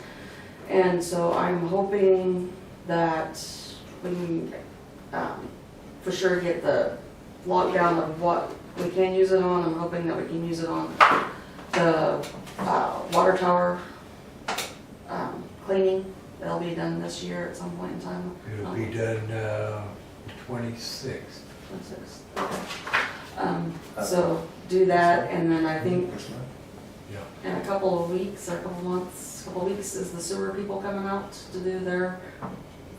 And so I'm hoping that we can for sure get the lockdown of what we can use it on. I'm hoping that we can use it on the water tower cleaning they'll be done this year at some point in time. It'll be done 26th. 26. So do that, and then I think This month? Yeah. in a couple of weeks, or a couple months, couple of weeks, is the sewer people coming out to do their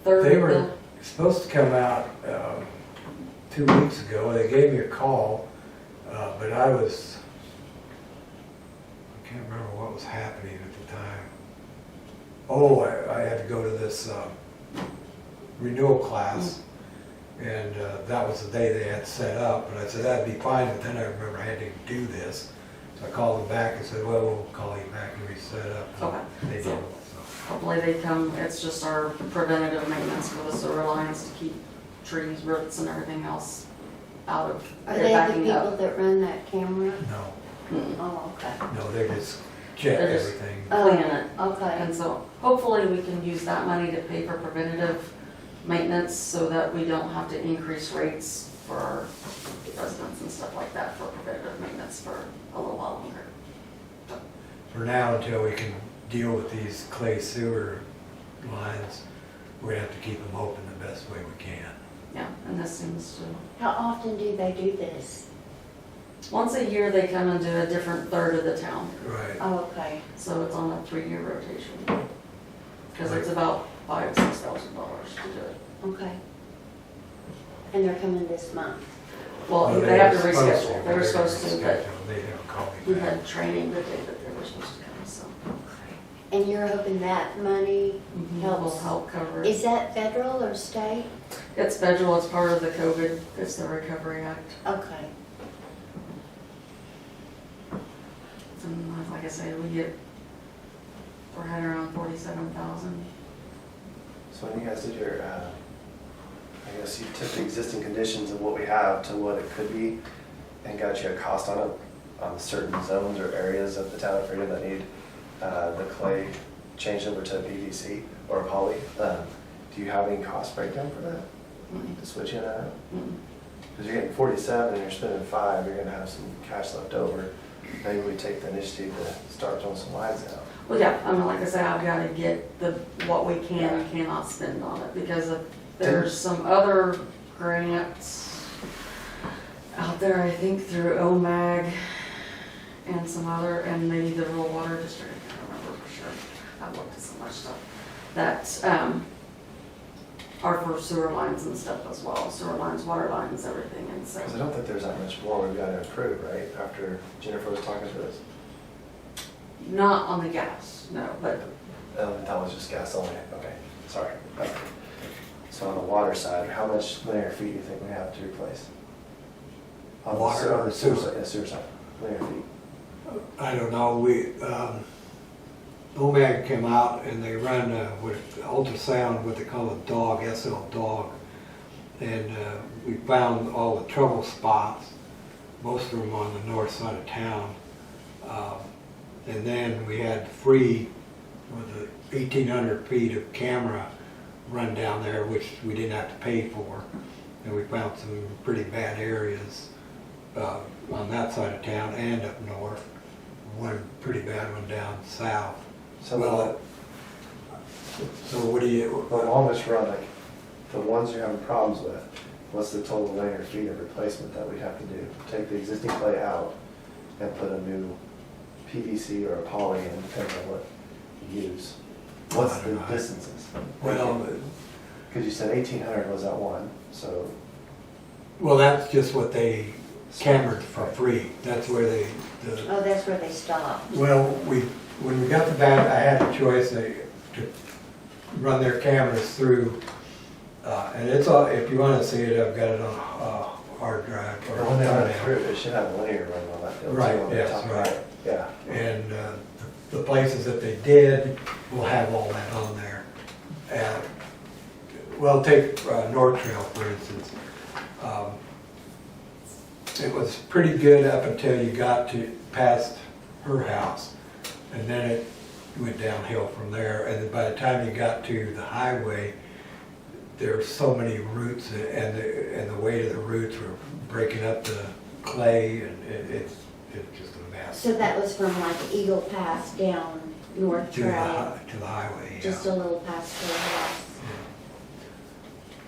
third They of were the. supposed to come out 2 weeks ago. They gave me a call, but I can't remember what was happening at the time. Oh, I had to go to this renewal class, and that was the day they had set up. But I said that'd be fine, but then I remember I had to do this. So I called them back and said, well, we'll call you back and reset up. And Okay. they did. So- So. Hopefully they come, it's just our preventative maintenance for the sewer lines to keep trees, roots, and everything else out of, Are they're they the backing people up. that run that camera? No, Mm, Oh, okay. no, they just check They're just- everything. Cleaning it. Okay. And so hopefully we can use that money to pay for preventative maintenance so that we don't have to increase rates for our residents and stuff like that for preventative maintenance for a little while longer. For now, until we can deal with these clay sewer lines, we're gonna have to keep them open the best way we can. Yeah, and this seems to, How often do they do this? once a year they come and do a different third of the town. Right. Oh, okay. So it's on a 3-year rotation. Because it's about $5,000 to $6,000 to do it. Okay. And they're coming this month? Well, they have to were supposed reschedule. They were supposed to, but They didn't call we me back. had training the day that they were supposed to come, so. And you're hoping that money, Will Helps. help cover is it. that federal or state? It's federal, it's part of the COVID, it's the Recovery Act. Okay. And like I say, we're right around 47,000. So when you guys did your, I guess you took the existing conditions of what we have to what it could be and got you a cost on it, on certain zones or areas of the town of Freedom that need the clay changed over to PVC or poly. Do you have any cost breakdown for that, Mm, to switch in that? mm. Because you're getting 47 and you're spending 5, you're gonna have some cash left over. Maybe we take the initiative to start throwing some lines out. Well, yeah, I mean, like I say, I've got to get what we can and cannot spend on it because there's some other grants out there, I think through OMAG and some other, and maybe the rural water district, I can't remember for sure. I've looked at so much stuff that are for sewer lines and stuff as well, sewer lines, water lines, everything, and so. Because I don't think there's that much more we've got to improve, right? After Jennifer was talking to us. Not on the gas, no, but That was just gas only, okay, sorry. Okay. So on the water side, how much linear feet do you think we have to replace? On the Water or sewer sewer? side, yeah, sewer side, linear feet. I don't know, OMAG came out and they run with ultrasound, what they call a dog, SL dog. And we found all the trouble spots, most of them on the north side of town. And then we had free, with the 1,800 feet of camera run down there, which we didn't have to pay for. And we found some pretty bad areas on that side of town and up north. One pretty bad one down south. So So what do you, the longest run, like, the ones you're having problems with, what's the total linear feet of replacement that we'd have to do? Take the existing clay out and put a new PVC or a poly in, depending on what you use. What's the distances? well, Because you said 1,800 was that one, so. that's just what they cambered for free. That's where Oh, that's where they stop. well, when we got the bat, I had a choice to run their cameras through. And it's all, if you want to see it, I've got it on a hard drive. or When they run it thumbnail. through, it should have a linear run on that. deal, too, Right, on the yes, top right. right. Yeah. And the places that they did will have all that on there. Well, take North Trail, for instance. It was pretty good up until you got to past her house. And then it went downhill from there. And then by the time you got to the highway, there were so many roots and the weight of the roots were breaking up the clay, and it's just a mess. So that was from like Eagle Pass down North To Trail, to the highway, yeah. just a little past the house.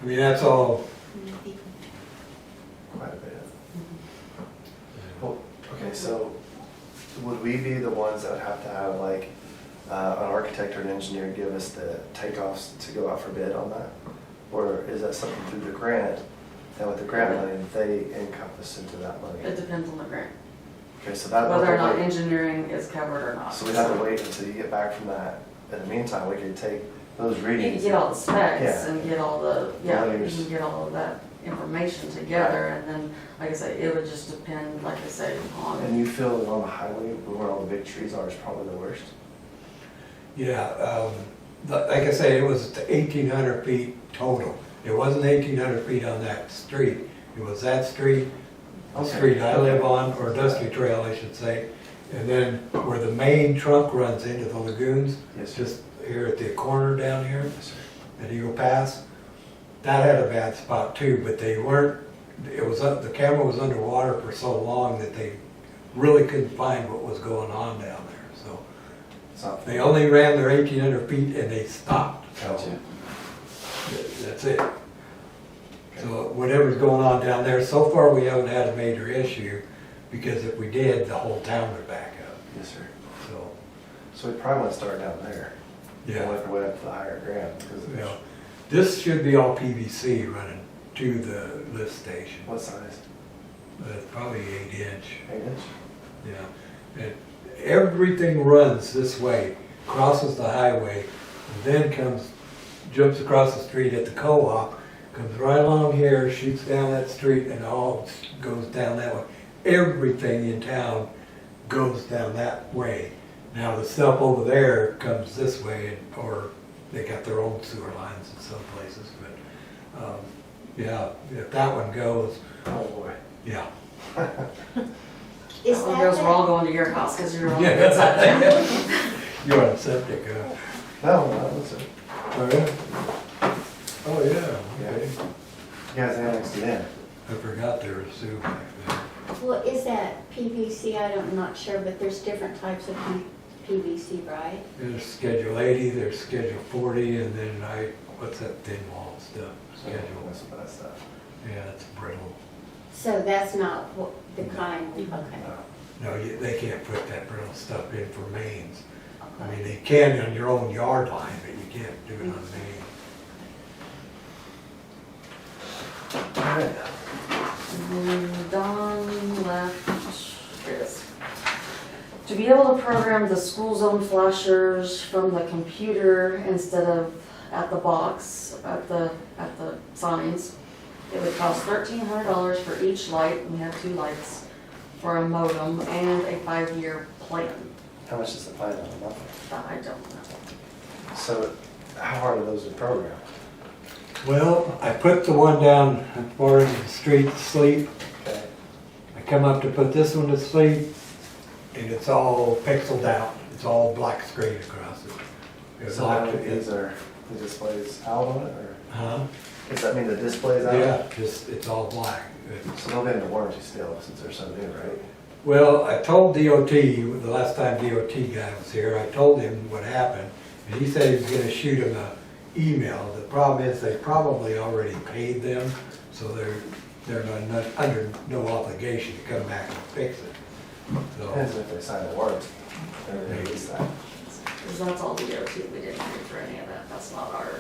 I mean, that's all, Quite a bit. Well, okay, so would we be the ones that would have to have like an architect or an engineer give us the takeoffs to go out for bid on that? Or is that something through the grant? And with the grant money, they encompass into that money? It depends on the grant, Okay, so that. whether or not engineering is covered or not. So we'd have to wait until you get back from that. In the meantime, we could take those You readings. can get all the specs Yeah. and get all the, yeah, you Letters. can get all of that information together, and then, like I say, it would just depend, like I say, And on, you feel that on the highway, where all the big trees are, is probably the worst? yeah, like I say, it was 1,800 feet total. It wasn't 1,800 feet on that street. It was that street, the Okay. street I live on, or Dusty Trail, I should say. And then where the main trunk runs into the lagoons, Yes, sir. just here at the corner down here Yes, sir. at Eagle Pass, that had a bad spot too, but they weren't, it was, the camera was underwater for so long that they really couldn't find what was going on down there, so. It's not. They only ran their 1,800 feet and they stopped, so Gotcha. that's it. So whatever's going on down there, so far we haven't had a major issue, because if we did, the whole town would back up, Yes, sir. so, So we probably want to start down there. yeah. Work our way up to the higher ground, because You know, this should be all PVC running to the lift station. what size? Probably 8 inch, 8 inch? yeah. And everything runs this way, crosses the highway, and then jumps across the street at the co-op, comes right along here, shoots down that street, and all goes down that way. Everything in town goes down that way. Now, the stuff over there comes this way, or they got their own sewer lines in some places, but, yeah, if that one goes, Oh, boy. yeah. Is that one that goes, we're all that, going to your house, because you're on the good side. You're on septic, huh? No, that was it. Oh, yeah? Oh, yeah, okay. You guys annexed it in. I forgot there was sewer back there. well, is that PVC? I'm not sure, but there's different types of PVC, right? There's Schedule 80, there's Schedule 40, and then what's that thin wall stuff? Schedule, That's what that stuff. yeah, it's brittle. So that's not what the kind, okay. No, they can't put that brittle stuff in for mains. I mean, they can on your own yard line, but you can't do it on main. All right. Don left, here it is. To be able to program the school zone flashers from the computer instead of at the box, at the signs, it would cost $1,300 for each light, we have 2 lights, for a modem and a 5-year plan. How much is the plan on a month? That I don't know. So how hard are those to program? Well, I put the one down as far as the street to sleep. Okay. I come up to put this one to sleep, and it's all pixeled out. It's all black screen across it. It's So how locked many of these are, the displays out on it, or Huh? does that mean the display's out? Yeah, just, it's all black. So they'll be in the warranty still, since they're so new, right? Well, I told DOT, the last time DOT guy was here, I told him what happened, and he said he was gonna shoot him an email. The problem is they probably already paid them, so they're not under no obligation to come back and fix it. So, Depends if they sign the warranty. Or they release that. Because that's all the DOT, we didn't pay for any of that, that's not our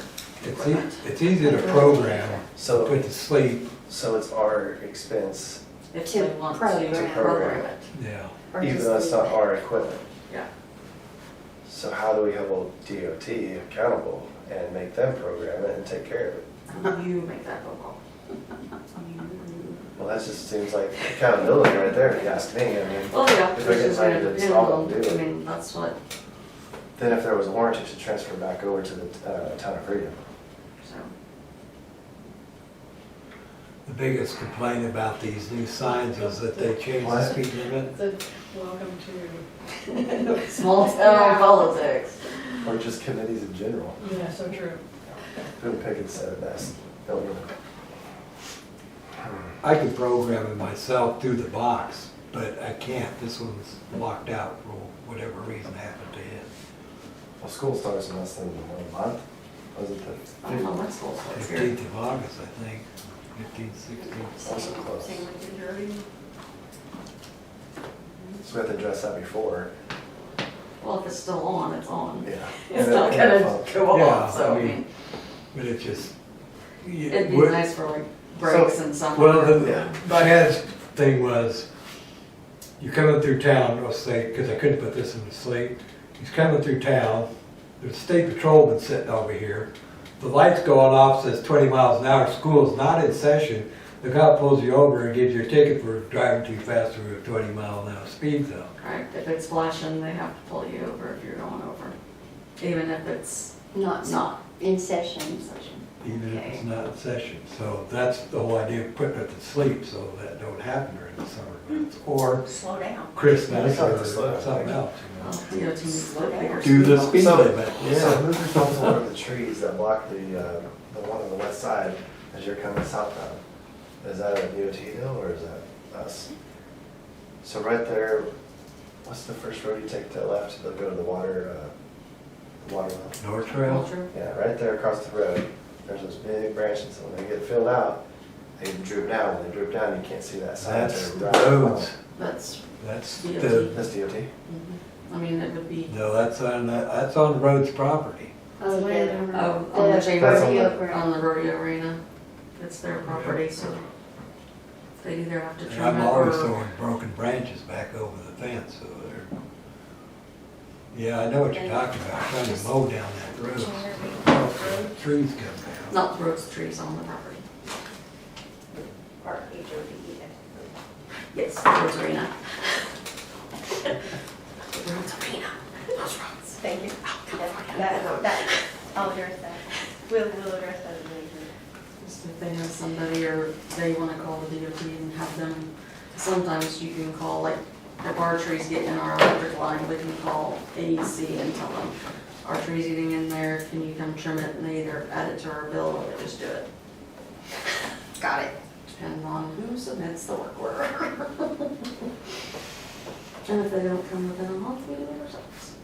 equipment. it's easy to program, So, put to sleep, so it's our expense, If To they want to program. program it. yeah. Or even just though it's not leave it? our equipment. Yeah. So how do we hold DOT accountable and make them program it and take care of it? You make that phone call. Well, that just seems like accountability right there, if you ask me. I mean, Well, yeah, If it's we get just gonna somebody to depend install on, it, do I it. mean, that's what, then if there was a warranty, to transfer back over to the Town of Freedom. so. The biggest complaint about these new signs is that they changed the What? speed limit. Welcome to. Small town politics. Or just committees in general. Yeah, so true. Who Pickett said it best. Don't know. I can program it myself through the box, but can't. This one's locked out for whatever reason happened to it. Well, school starts in less than a month. Was it the I don't know when school starts here. 15th of August, I think, 15th, 16th. Also close. Same with security. So we have to address that before. Well, if it's still on, it's on. Yeah. It's And not it- gonna and go Yeah, off, so I I mean, mean, But it just. it'd be what- nice for like breaks and stuff. Well, Yeah. Chad's thing was, you're coming through town, I'll say, because I couldn't put this in the slate. He's coming through town, there's a state patrolman sitting over here. The light's going off, says 20 miles an hour, school's not in session. The cop pulls you over and gives you a ticket for driving too fast through a 20-mile-an-hour speed zone. Right, if it's flashing, they have to pull you over if you're going over, even if it's Not not in session. in session. Even if it's Okay. not in session. So that's the whole idea of putting it to sleep, so that don't happen during the summer months. Or Slow down. Christmas Yeah, or it's slow down. something else, Well, you know. DOT needs to put bigger Do the speed speed So- limit, So yeah. who's responsible for the trees that block the one on the west side as you're coming southbound? Is that a DOT deal or is that us? So right there, what's the first road you take to the left to go to the water well? North Trail? culture. Yeah, right there across the road, there's those big branches, and when they get filled out, they droop down. When they droop down, you can't see that sign. That's to the right. roads. That's, That's DOT. the, That's DOT? I mean, it would be, no, that's on roads property. Oh, the, oh, on the the chamber, That's on the- rodeo ground. on the rodeo arena, it's their property, so they either have to And trim I'm it always or. throwing broken branches back over the fence, so they're, yeah, I know what you're talking about, trying to mow down that road. Oh, trees come down. Not the roads, trees on the property. Or HOD. Yes, roads arena. Roads arena, those roads. Thank you. That, I'll address that. We'll address that later. Just if they have somebody or they wanna call the DOT and have them, sometimes you can call, like, if our trees get in our electric line, we can call AEC and tell them, our tree's getting in there, can you come trim it? And they either add it to our bill or they just do it. Got it. Depending on who submits the work order. And if they don't come within a month, we do it ourselves.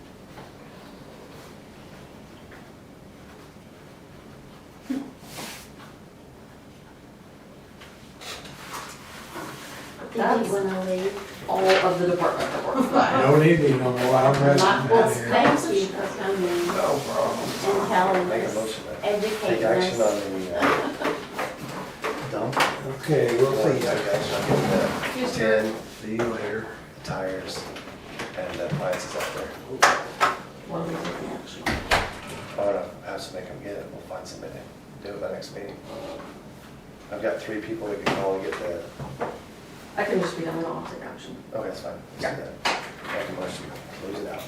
Did you wanna leave? All of the department reports. Don't need me no more, I'm ready. Not- Well, out here. thank you for coming No problem. and telling Make a us, motion to take educating action us. on the dump. Okay, we'll Take see. action on getting the tin, the layer, the tires, and the appliances out there. What are we taking action on? I don't know, have to make them get it, we'll find somebody to do it by next meeting. I've got 3 people we can call and get the, I can just be done, we don't have to take action. okay, it's fine. Let's do that. Make a motion, close it out.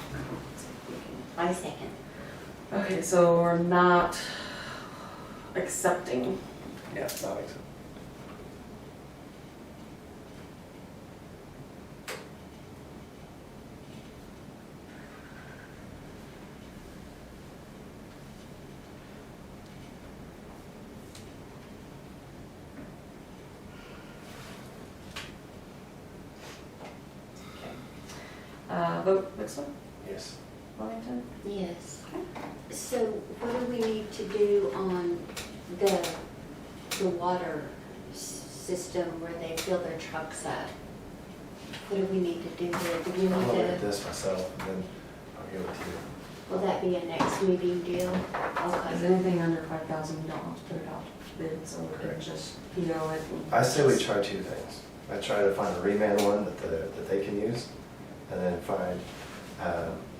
I second. Okay, so we're not accepting. Yeah, not accept. Vote Wixler, Yes. Wellington? Yes. So what do we need to do on the water system where they fill their trucks up? What do we need to do there? Do we I'll look need at to, this myself, and then I'll give it to you. will that be a next meeting deal? Is Okay. anything under 5,000, we don't have to put it out to bid, so we can Correct. just PO it. and I say we just- try 2 things. I try to find a reman one that they can use, and then find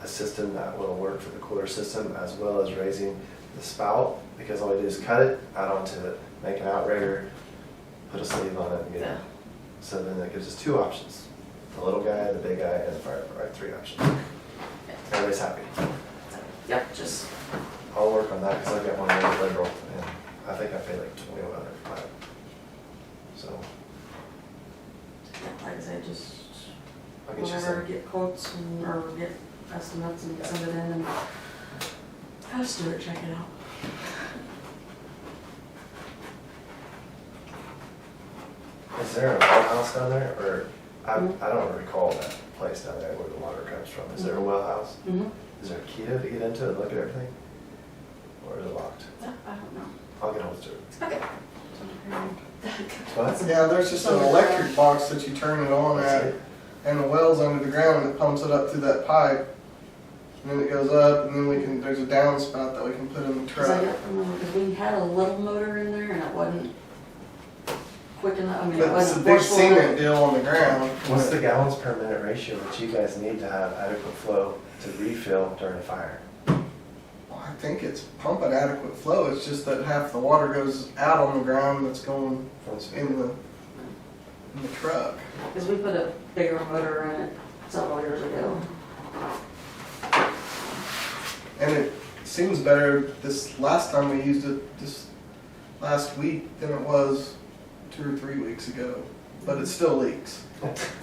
a system that will work for the cooler system, as well as raising the spout, because all we do is cut it, add onto it, make an outrigger, put a sleeve on it, and get it. Yeah. So then that gives us 2 options, the little guy, the big guy, and the fire, right, 3 options. Everybody's happy. Yep, just, I'll work on that, because I've got one really liberal, and I think I paid like 2,100 for mine. So, like I said, just I'll get you whatever, some. get quotes and, or get estimates and send it in and have Stuart check it out. Is there an outhouse down there, or I don't recall that place down there where the water comes from. Is there a well house? Mhm. Is there a key to get into it and look at everything? Or is it locked? I don't know. I'll get hold to it. Okay. What? Yeah, there's just an electric box that you turn it on at, and the well's under the ground, and it pumps it up through that pipe. And then it goes up, and then there's a downspout that we can put in the Cause I truck. don't remember, because we had a little motor in there and it wasn't quick enough, I mean, it But it's a wasn't big forceful enough. cement deal on the ground. What's the gallons per minute ratio that you guys need to have adequate flow to refill during a fire? Well, I think it's pumping adequate flow, it's just that half the water goes out on the ground that's going in the truck. Because we put a bigger motor in it several years ago. And it seems better this last time we used it, this last week, than it was 2 or 3 weeks ago. But it still leaks.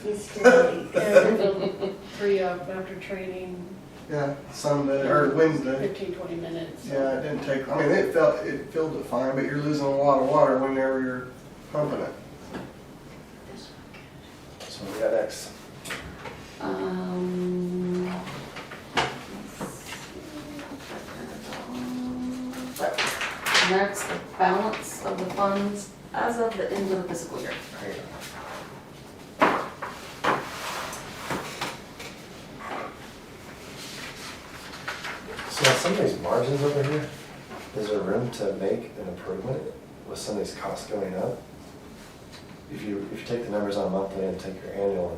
It's still Yeah, free up after training, Yeah, Sunday, or Wednesday. 15, 20 minutes. Yeah, it didn't take, I mean, it filled it fine, but you're losing a lot of water whenever you're pumping it. So we got X. Next, the balance of the funds as of the end of the fiscal year. So on some of these margins over here, is there room to make an improvement with some of these costs going up? If you take the numbers on monthly and take your annual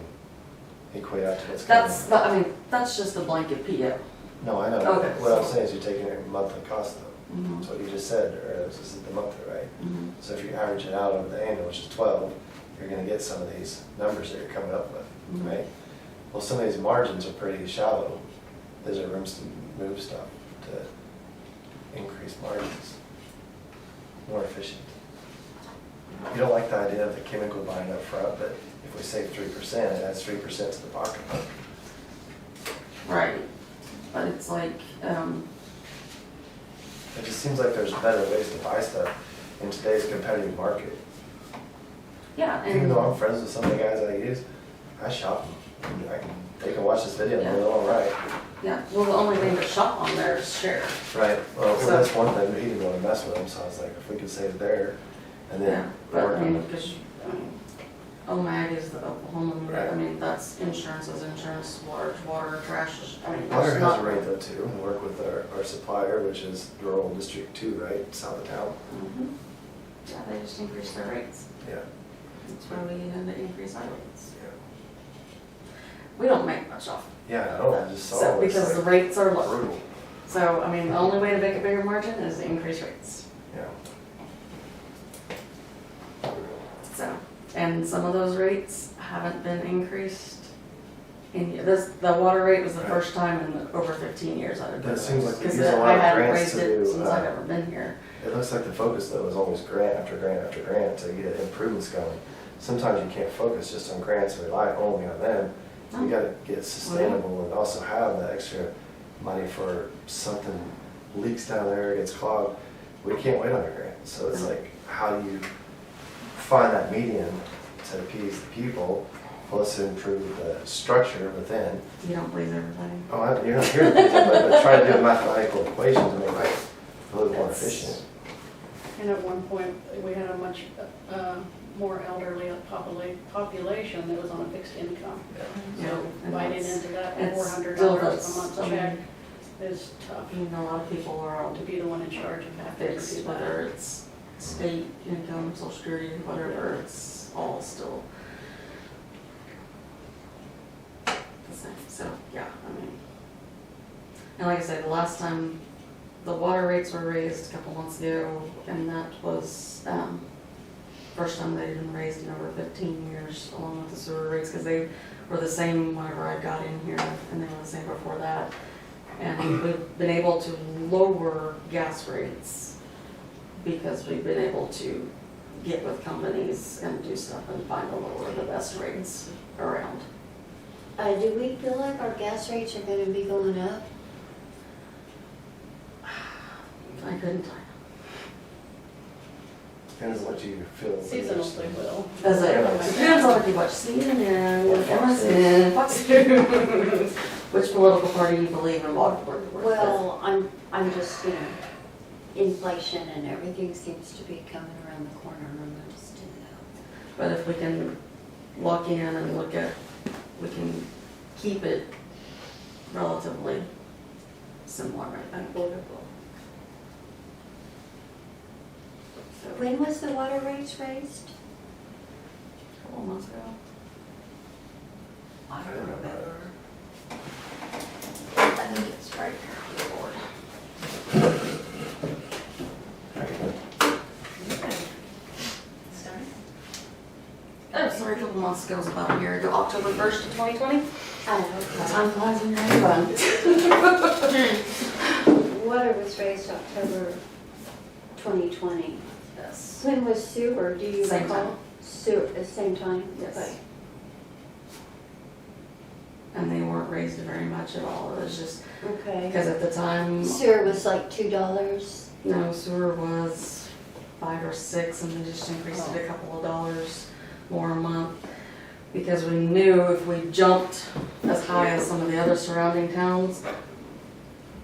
and equate out to what's coming. I mean, that's just a blanket PO. No, I know. Okay. What I'm saying is you're taking your monthly cost though. Mhm. That's what you just said, or this is the monthly, right? Mhm. So if you average it out over the annual, which is 12, you're gonna get some of these numbers that you're coming up with, Mhm. right? Well, some of these margins are pretty shallow. Is there rooms to move stuff to increase margins? More efficient? You don't like the idea of the chemical buying up front, but if we save 3%, it adds 3% to the pocketbook. Right, but it's like, It just seems like there's better ways to buy stuff in today's competitive market. yeah, Even and, though I'm friends with some of the guys I use, I shop them. They can watch this video and they're all right. yeah, well, the only thing to shop on there is share. Right, well, So- that's one thing, but he didn't want to mess with them, so I was like, if we could save it there, and Yeah, then but work I on mean, it. because, OMAG is the Oklahoma, Right. I mean, that's insurance is insurance, water, trash is, I mean, Water there's has not. a rate though too, and work with our supplier, which is rural District 2, right, south of town. Mhm. Yeah, they just increased their rates. Yeah, That's why we need them to increase our rates. yeah. We don't make much off. Yeah, I know, I just saw So, it, it's because the like rates are low. brutal, So, I mean, the only way to make a bigger margin is to increase rates. yeah. So, and some of those rates haven't been increased. The water rate was the Right. first time in over 15 years I've been. It seems like they Because use a lot I of hadn't grants raised to it do, since I've ever been here. It looks like the focus though is always grant after grant after grant to get improvements going. Sometimes you can't focus just on grants and rely only on them. You No. gotta get sustainable and also have the extra money for something leaks down there, gets clogged. We can't wait on a grant, so it's No. like, how do you find that median to appease the people, plus improve the structure within? You don't please everybody. Oh, you're not here, but try to do a mathematical equation to make it a little more That's- efficient. And at one point, we had a much more elderly population that was on a fixed income. Yeah, So and biting that's- into that it's $400 still a that's- month I mean- check is tough I mean, a lot of people are on to be the one in charge of having to fixed, do whether that. it's state income, social security, whatever, it's all still the same. So, yeah, I mean, and like I said, the last time the water rates were raised a couple months ago, and that was, first time they'd been raised in over 15 years, along with the sewer rates, because they were the same whenever I got in here, and they were the same before that. And we've been able to lower gas rates because we've been able to get with companies and do stuff and find the lower, the best rates around. Do we feel like our gas rates are gonna be going up? I couldn't tell Depends what you feel. Seasonal they will. As it depends on if you watch CNN, MSN, Fox News, which political party you believe in, what. Well, I'm just, inflation and everything seems to be coming around the corner, and I'm just in that. But if we can lock in and look at, we can keep it relatively similar, I think. Affordable. So, When was the water rates raised? a couple months ago. I don't remember. I think it's right here, Lord. Sorry? Oh, sorry, a couple months ago, it was about a year ago, October 1st of 2020. Oh, Time flies when you're having fun. okay. Water was raised October 2020. Yes. When was sewer, do you Same recall? time. Sewer, at the same time? Yes. Okay. And they weren't raised very much at all, it was just, Okay. because at the time, Sewer was like $2. no, sewer was 5 or 6, and they just increased it a couple of dollars more a month. Because we knew if we jumped as high as some of the other surrounding towns,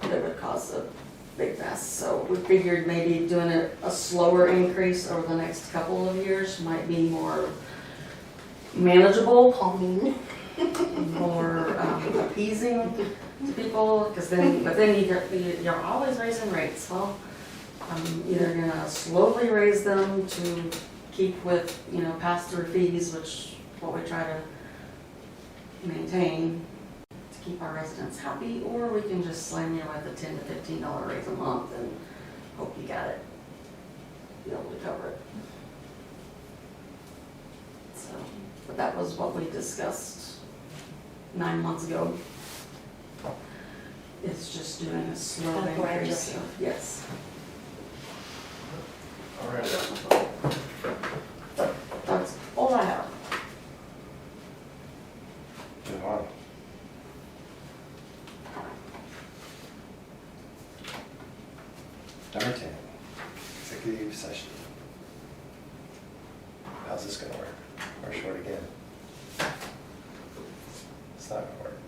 it would cause a big mess. So we figured maybe doing a slower increase over the next couple of years might be more manageable, Calming. more appeasing to people, because then you're always raising rates. Well, I'm either gonna slowly raise them to keep with, pass-through fees, which what we try to maintain to keep our residents happy, or we can just slam you with a $10 to $15 raise a month and hope you got it, be able to cover it. So, but that was what we discussed 9 months ago. It's just doing a slow A gradual. increase. Yes. All right. That's all I have. Move on. Number 10, executive session. How's this gonna work? Or short again? It's not gonna work.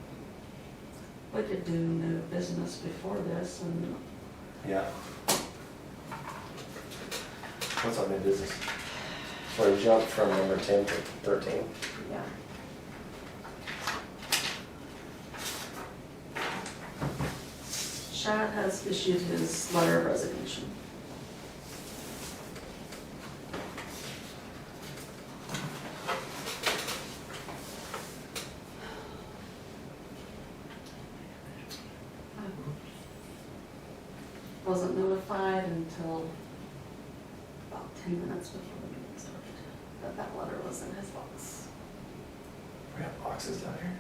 We could do new business before this and Yeah. What's on new business? So we jumped from number 10 to 13. yeah. Chad has issued his letter of resignation. Wasn't notified until about 10 minutes before the meeting started, that letter was in his box. We have boxes down here.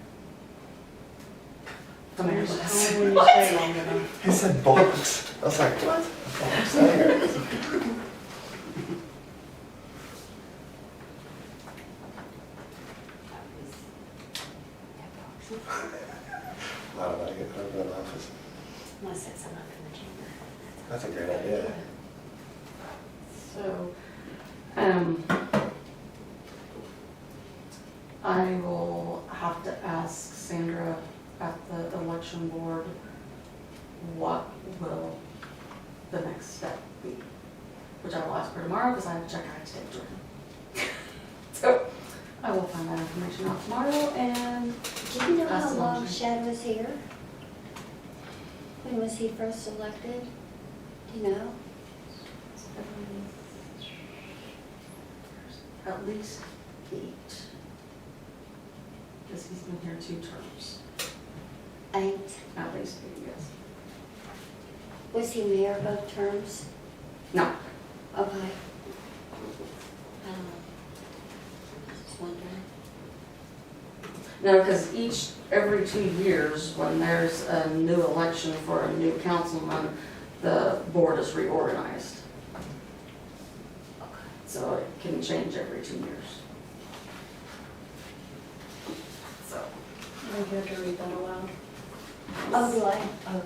The mayor's How office. when you stay long enough. He said box. I was like, what? Box down here. I don't know, get over to the office. Unless it's enough in the chamber. That's a great idea. So, I will have to ask Sandra at the election board, what will the next step be? Which I will ask her tomorrow, because I have to check our schedule. So, I will find that information out tomorrow, and Do you know how That's the long motion. Shad was here? When was he first elected? Do you know? at least 8. Because he's been here 2 terms, 8. at least 8, yes. Was he mayor both terms? No, Okay. Just wondering. no, because every 2 years, when there's a new election for a new councilman, the board is reorganized. So it can change every 2 years. So, I have to read that aloud. Oh, do I? Oh.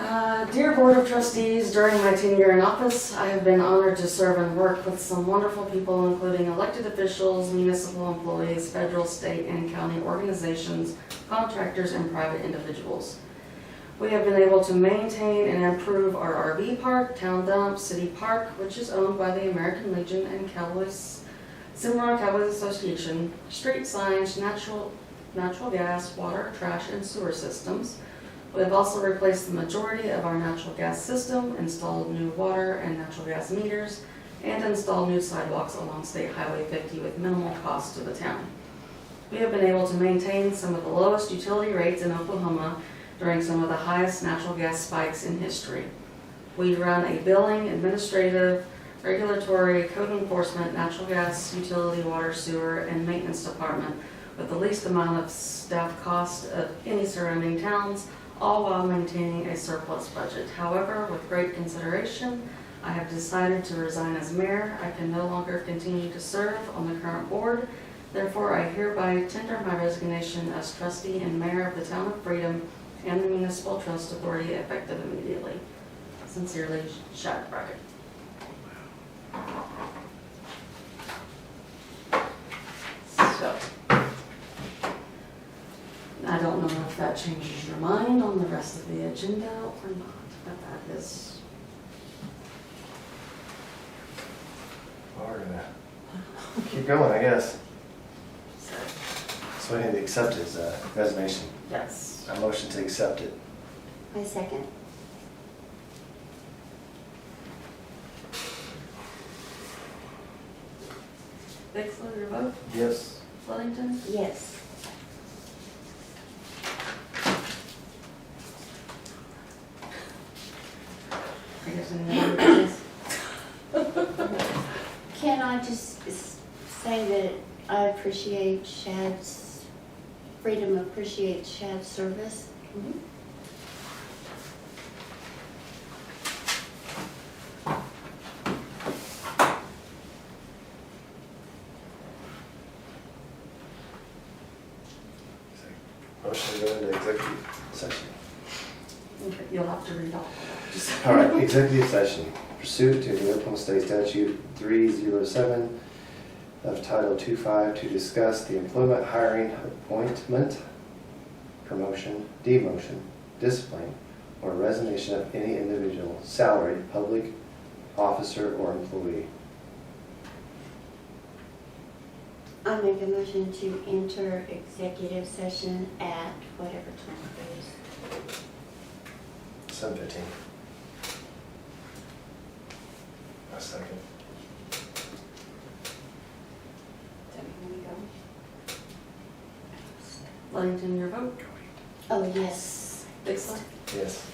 Dear Board of Trustees, during my tenure in office, I have been honored to serve and work with some wonderful people, including elected officials, municipal employees, federal, state, and county organizations, contractors, and private individuals. We have been able to maintain and improve our RV park, town dump, city park, which is owned by the American Legion and Cimarron Cowboys Association, street signs, natural gas, water, trash, and sewer systems. We have also replaced the majority of our natural gas system, installed new water and natural gas meters, and installed new sidewalks along State Highway 50 with minimal cost to the town. We have been able to maintain some of the lowest utility rates in Oklahoma during some of the highest natural gas spikes in history. We run a billing, administrative, regulatory, code enforcement, natural gas, utility, water, sewer, and maintenance department with the least amount of staff cost of any surrounding towns, all while maintaining a surplus budget. However, with great consideration, I have decided to resign as mayor. I can no longer continue to serve on the current board. Therefore, I hereby tender my resignation as trustee and mayor of the town of Freedom and the Municipal Trust Authority effective immediately. Sincerely, Shad Brackett. So, I don't know if that changes your mind on the rest of the agenda or not, but that is, Well, we're gonna keep going, I guess. so, So we need to accept his resignation. yes. A motion to accept it. My second. Bixler, your vote? Yes. Flemington? Yes. I guess any other business? Can I just say that I appreciate Freedom appreciates Shad's service. Motion to go into executive session. Okay, you'll have to read all of that. Just- All right, executive session pursuant to the Oklahoma State Statute 307 of Title 25 to discuss the employment, hiring, appointment, promotion, demotion, discipline, or resignation of any individual, salaried, public officer, or employee. I make a motion to enter executive session at whatever time it is. 7:15. A second. When we go. Flemington, your vote? Oh, yes. Bixler? Yes.